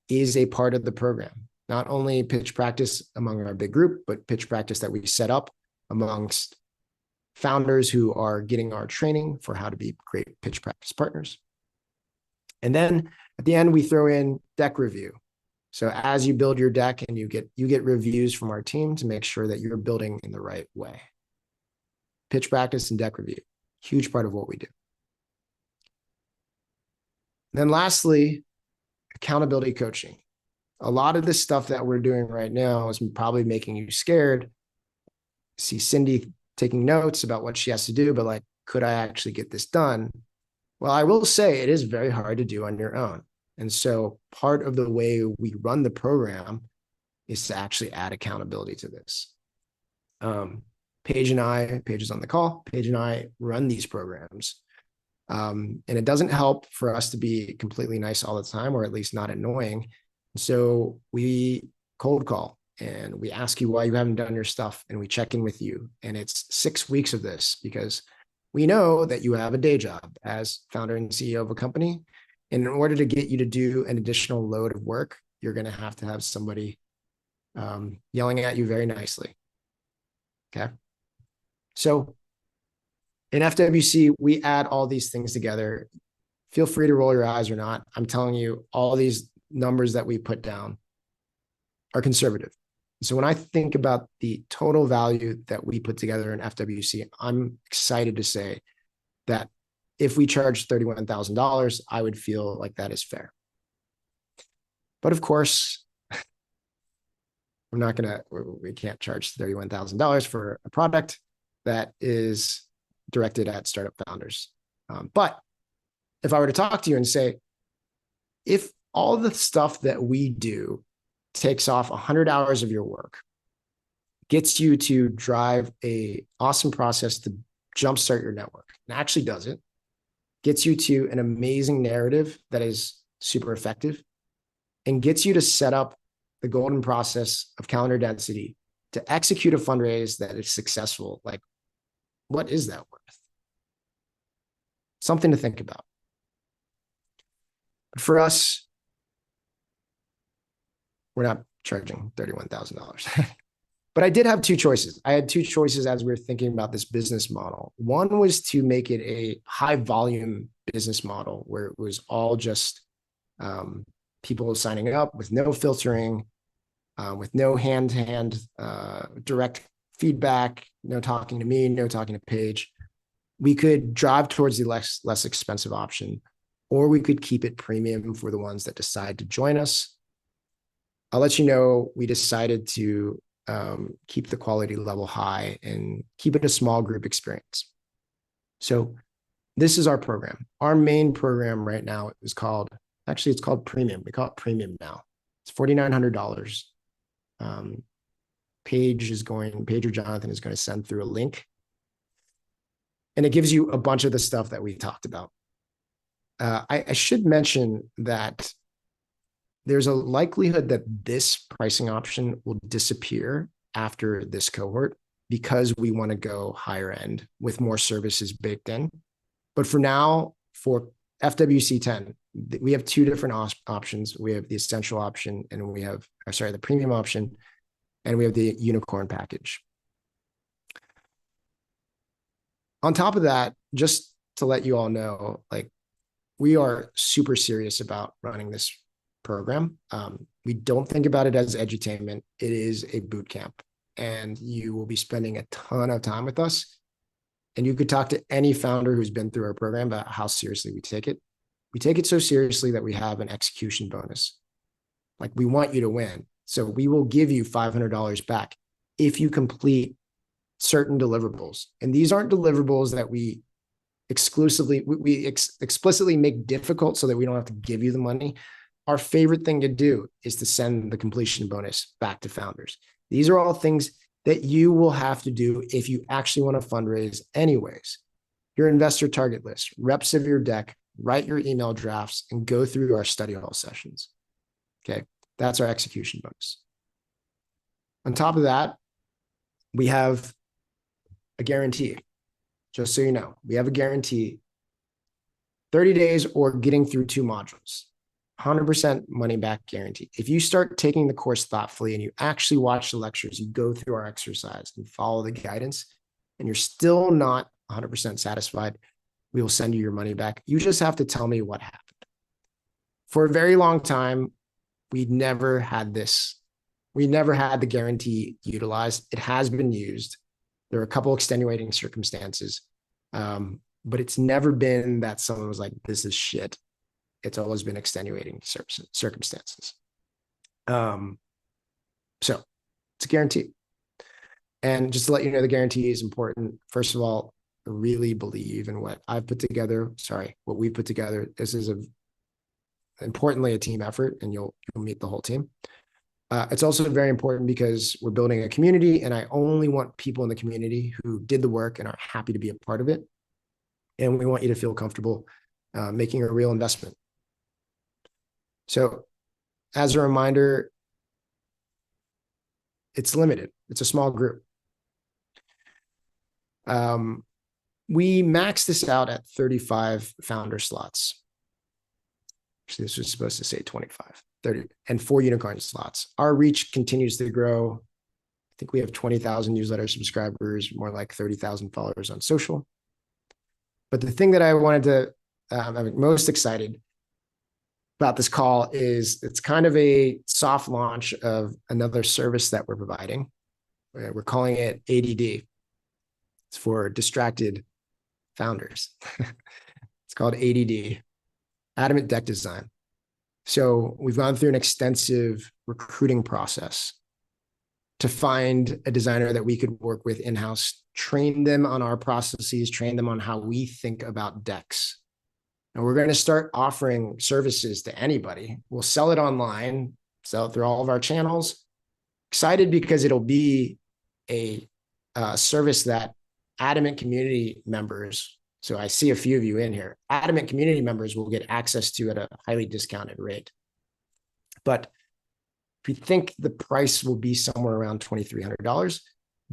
is a part of the program. Not only pitch practice among our big group, but pitch practice that we set up amongst founders who are getting our training for how to be great pitch practice partners. And then at the end, we throw in deck review. So as you build your deck and you get reviews from our team to make sure that you're building in the right way. Pitch practice and deck review, huge part of what we do. Then lastly, accountability coaching. A lot of this stuff that we're doing right now is probably making you scared. See Cindy taking notes about what she has to do, but like, could I actually get this done? Well, I will say it is very hard to do on your own. And so part of the way we run the program is to actually add accountability to this. Paige is on the call, Paige and I run these programs. And it doesn't help for us to be completely nice all the time, or at least not annoying. So we cold call and we ask you why you haven't done your stuff, and we check in with you. And it's 6 weeks of this because we know that you have a day job as founder and CEO of a company. And in order to get you to do an additional load of work, you're going to have somebody yelling at you very nicely. Okay. So in FWC, we add all these things together. Feel free to roll your eyes or not. I'm telling you, all these numbers that we put down are conservative. So when I think about the total value that we put together in FWC, I'm excited to say that if we charge $31,000, I would feel like that is fair. But of course, we can't charge $31,000 for a product that is directed at startup founders. But if I were to talk to you and say, if all the stuff that we do takes off 100 hours of your work, gets you to drive a awesome process to jumpstart your network, and actually does it, gets you to an amazing narrative that is super effective, and gets you to set up the golden process of calendar density to execute a fundraise that is successful, like, what is that worth? Something to think about. But for us, we're not charging $31,000. But I did have 2 choices. I had 2 choices as we were thinking about this business model. One was to make it a high volume business model where it was all just people signing up with no filtering, with no hand-to-hand direct feedback, no talking to me, no talking to Paige. We could drive towards the less expensive option, or we could keep it premium for the ones that decide to join us. I'll let you know, we decided to keep the quality level high and keep it a small group experience. So this is our program. Our main program right now is called Premium. We call it Premium now. It's $4,900. Paige or Jonathan is going to send through a link. And it gives you a bunch of the stuff that we talked about. I should mention that there's a likelihood that this pricing option will disappear after this cohort because we want to go higher end with more services baked in. But for now, for FWC 10, we have 2 different options. We have the essential option and the premium option, and we have the unicorn package. On top of that, just to let you all know, like, we are super serious about running this program. We don't think about it as edutainment. It is a boot camp, and you will be spending a ton of time with us. And you could talk to any founder who's been through our program about how seriously we take it. We take it so seriously that we have an execution bonus. Like, we want you to win. So we will give you $500 back if you complete certain deliverables. And these aren't deliverables that we explicitly make difficult so that we don't have to give you the money. Our favorite thing to do is to send the completion bonus back to founders. These are all things that you will have to do if you actually want to fundraise anyways. Your investor target list, reps of your deck, write your email drafts, and go through our study hall sessions. Okay, that's our execution bonus. On top of that, we have a guarantee. Just so you know, we have a guarantee, 30 days or getting through 2 modules, 100% money back guarantee. If you start taking the course thoughtfully and you actually watch the lectures, you go through our exercise and follow the guidance, and you're still not 100% satisfied, we will send you your money back. You just have to tell me what happened. For a very long time, we never had this. We never had the guarantee utilized. It has been used. There are a couple extenuating circumstances, but it's never been that someone was like, this is shit. It's always been extenuating circumstances. So it's a guarantee. And just to let you know, the guarantee is important. First of all, I really believe in what I've put together. What we put together. This is importantly a team effort, and you'll meet the whole team. It's also very important because we're building a community, and I only want people in the community who did the work and are happy to be a part of it. And we want you to feel comfortable making a real investment. So as a reminder, it's limited. It's a small group. We maxed this out at 35 founder slots. Actually, this was supposed to say 25, 30, and 4 unicorn slots. Our reach continues to grow. I think we have 20,000 newsletter subscribers, more like 30,000 followers on social. But the thing that I wanted to, I'm most excited about this call is it's kind of a soft launch of another service that we're providing. We're calling it ADD. It's for distracted founders. It's called ADD, Adamant Deck Design. So we've gone through an extensive recruiting process to find a designer that we could work with in-house, train them on our processes, train them on how we think about decks. And we're going to start offering services to anybody. We'll sell it online, sell it through all of our channels. Excited because it'll be a service that Adamant community members, so I see a few of you in here, Adamant community members will get access to at a highly discounted rate. But if you think the price will be somewhere around $2,300,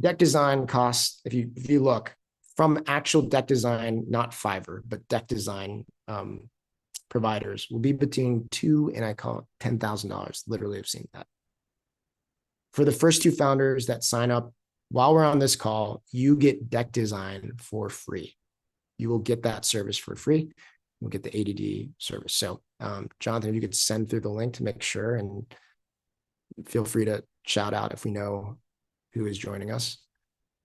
deck design costs, if you look from actual deck design, not Fiverr, but deck design providers will be between $2,000 and I call it $10,000. Literally, I've seen that. For the first 2 founders that sign up while we're on this call, you get deck design for free. You will get that service for free. We'll get the ADD service. So, Jonathan, if you could send through the link to make sure, and feel free to shout out if we know who is joining us.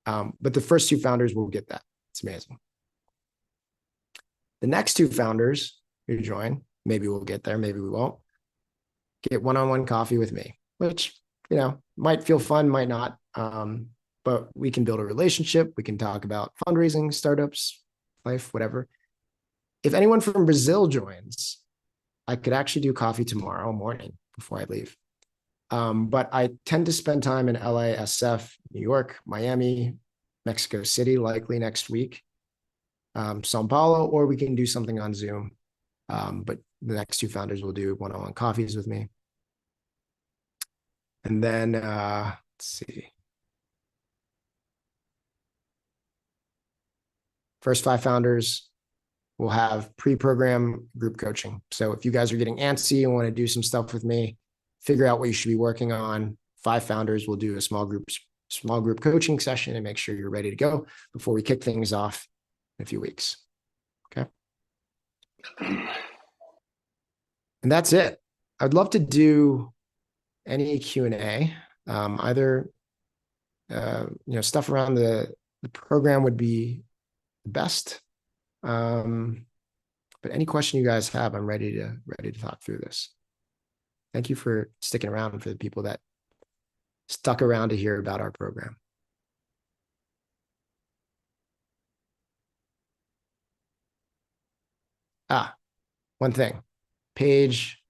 But the first 2 founders will get that. It's amazing. The next 2 founders who join, maybe we'll get there, maybe we won't, get one-on-one coffee with me, which, might feel fun, might not. But we can build a relationship. We can talk about fundraising, startups, life, whatever. If anyone from Brazil joins, I could actually do coffee tomorrow morning before I leave. But I tend to spend time in LA, SF, New York, Miami, Mexico City, likely next week, Sao Paulo, or we can do something on Zoom. But the next 2 founders will do one-on-one coffees with me. And then, let's see. First 5 founders will have pre-program group coaching. So if you guys are getting antsy and want to do some stuff with me, figure out what you should be working on, 5 founders will do a small group coaching session and make sure you're ready to go before we kick things off in a few weeks. Okay. And that's it. I'd love to do any Q&A, either, stuff around the program would be the best. But any question you guys have, I'm ready to talk through this. Thank you for sticking around, for the people that stuck around to hear about our program. One thing, Paige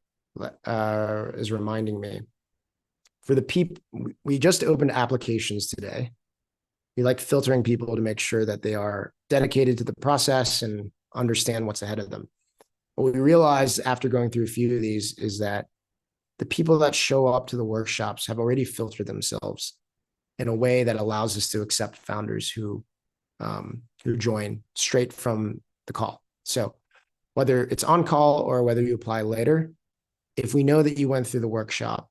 is reminding me, for the people, we just opened applications today. We like filtering people to make sure that they are dedicated to the process and understand what's ahead of them. What we realized after going through a few of these is that the people that show up to the workshops have already filtered themselves in a way that allows us to accept founders who join straight from the call. So whether it's on call or whether you apply later, if we know that you went through the workshop,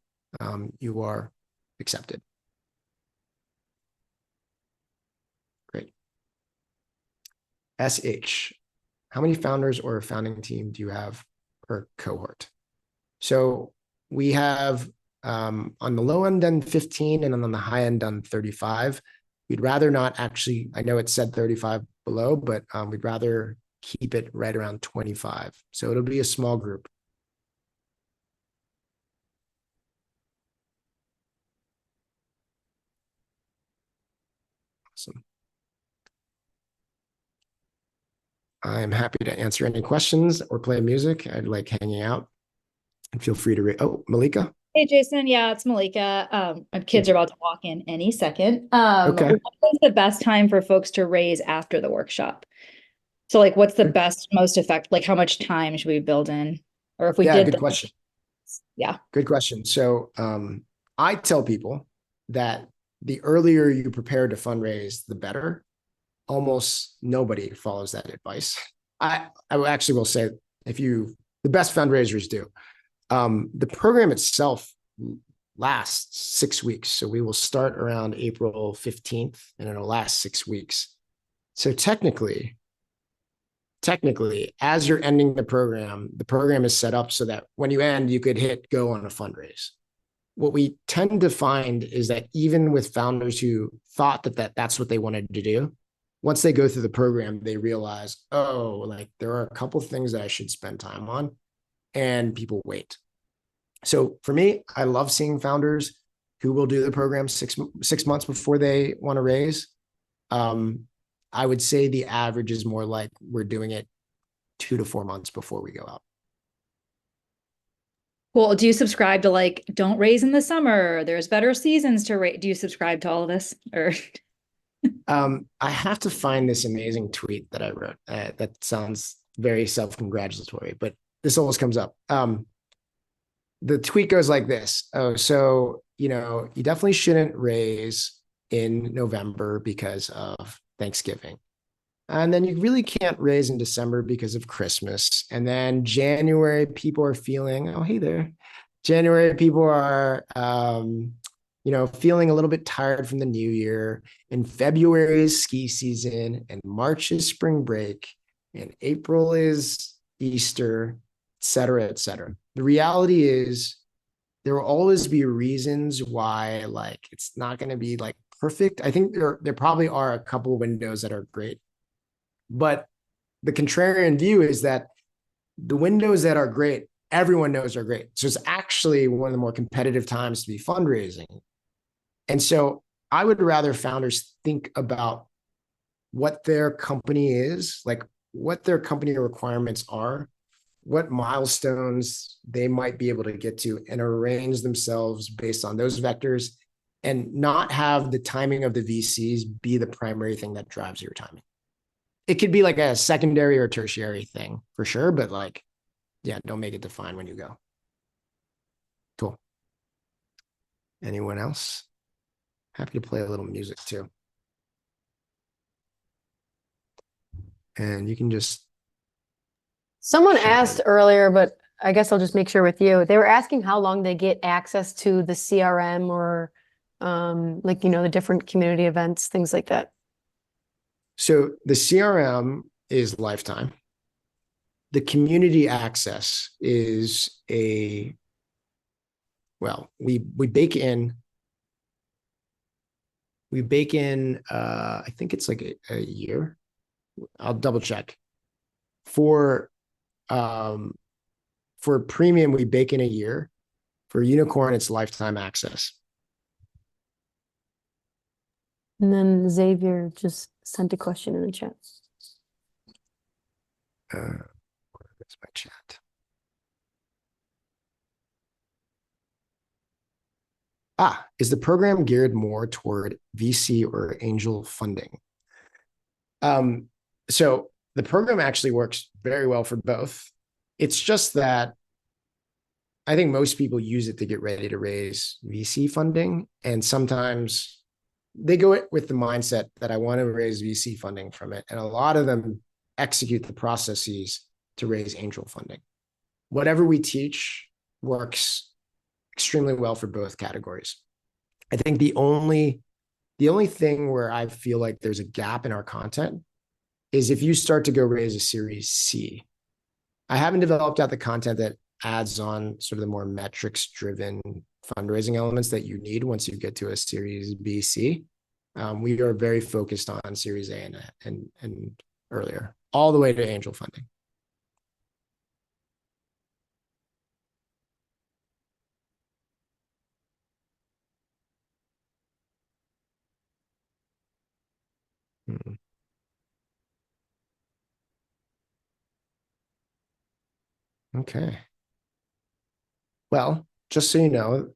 you are accepted. Great. SH, how many founders or a founding team do you have per cohort? So we have on the low end done 15 and on the high end done 35. We'd rather not actually, I know it said 35 below, but we'd rather keep it right around 25. So it'll be a small group. Awesome. I'm happy to answer any questions or play music. I'd like hanging out. And feel free to oh, Malika. Hey, Jason. Yeah, it's Malika. My kids are about to walk in any second. Okay. What is the best time for folks to raise after the workshop? So like, what's the best, most effective, like how much time should we build in? Or if we did. Good question. Yeah. Good question. So I tell people that the earlier you prepare to fundraise, the better. Almost nobody follows that advice. I actually will say, the best fundraisers do. The program itself lasts 6 weeks. So we will start around April 15th and it'll last 6 weeks. So technically, as you're ending the program is set up so that when you end, you could hit go on a fundraise. What we tend to find is that even with founders who thought that's what they wanted to do, once they go through the program, they realize, oh, like there are a couple things that I should spend time on, and people wait. So for me, I love seeing founders who will do the program six months before they want to raise. I would say the average is more like we're doing it 2 to 4 months before we go out. Cool. Do you subscribe to like, don't raise in the summer, there's better seasons to raise? Do you subscribe to all of this? Or I have to find this amazing tweet that I wrote that sounds very self-congratulatory, but this always comes up. The tweet goes like this. Oh, so, you definitely shouldn't raise in November because of Thanksgiving. And then you really can't raise in December because of Christmas. And then January, people are feeling, oh, hey there. January, people are, feeling a little bit tired from the new year. And February is ski season, and March is spring break, and April is Easter, et cetera, et cetera. The reality is there will always be reasons why, like, it's not going to be like perfect. I think there probably are a couple of windows that are great, but the contrarian view is that the windows that are great, everyone knows are great. So it's actually one of the more competitive times to be fundraising. And so I would rather founders think about what their company is, like what their company requirements are, what milestones they might be able to get to, and arrange themselves based on those vectors, and not have the timing of the VCs be the primary thing that drives your timing. It could be like a secondary or tertiary thing for sure, but like, yeah, don't make it define when you go. Cool. Anyone else? Happy to play a little music too. And you can just. Someone asked earlier, but I guess I'll just make sure with you. They were asking how long they get access to the CRM or the different community events, things like that. So the CRM is lifetime. The community access is a well, we bake in, I think it's like a year. I'll double check. For premium, we bake in a year. For unicorn, it's lifetime access. And then Xavier just sent a question in the chat. Where's my chat? Is the program geared more toward VC or angel funding? So the program actually works very well for both. It's just that I think most people use it to get ready to raise VC funding. And sometimes they go with the mindset that I want to raise VC funding from it. And a lot of them execute the processes to raise angel funding. Whatever we teach works extremely well for both categories. I think the only thing where I feel like there's a gap in our content is if you start to go raise a Series C. I haven't developed out the content that adds on sort of the more metrics driven fundraising elements that you need once you get to a Series B, C. We are very focused on Series A and earlier, all the way to angel funding. Okay. Well, just so you know,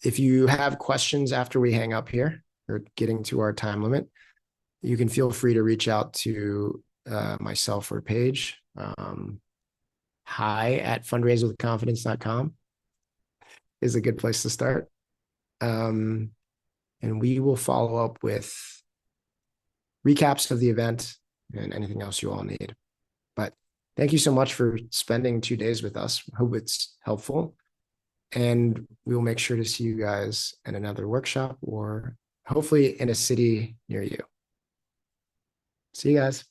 if you have questions after we hang up here or getting to our time limit, you can feel free to reach out to myself or Paige. hi@fundraisewithconfidence.com is a good place to start. And we will follow up with recaps of the event and anything else you all need. But thank you so much for spending 2 days with us. Hope it's helpful. And we will make sure to see you guys in another workshop or hopefully in a city near you. See you guys.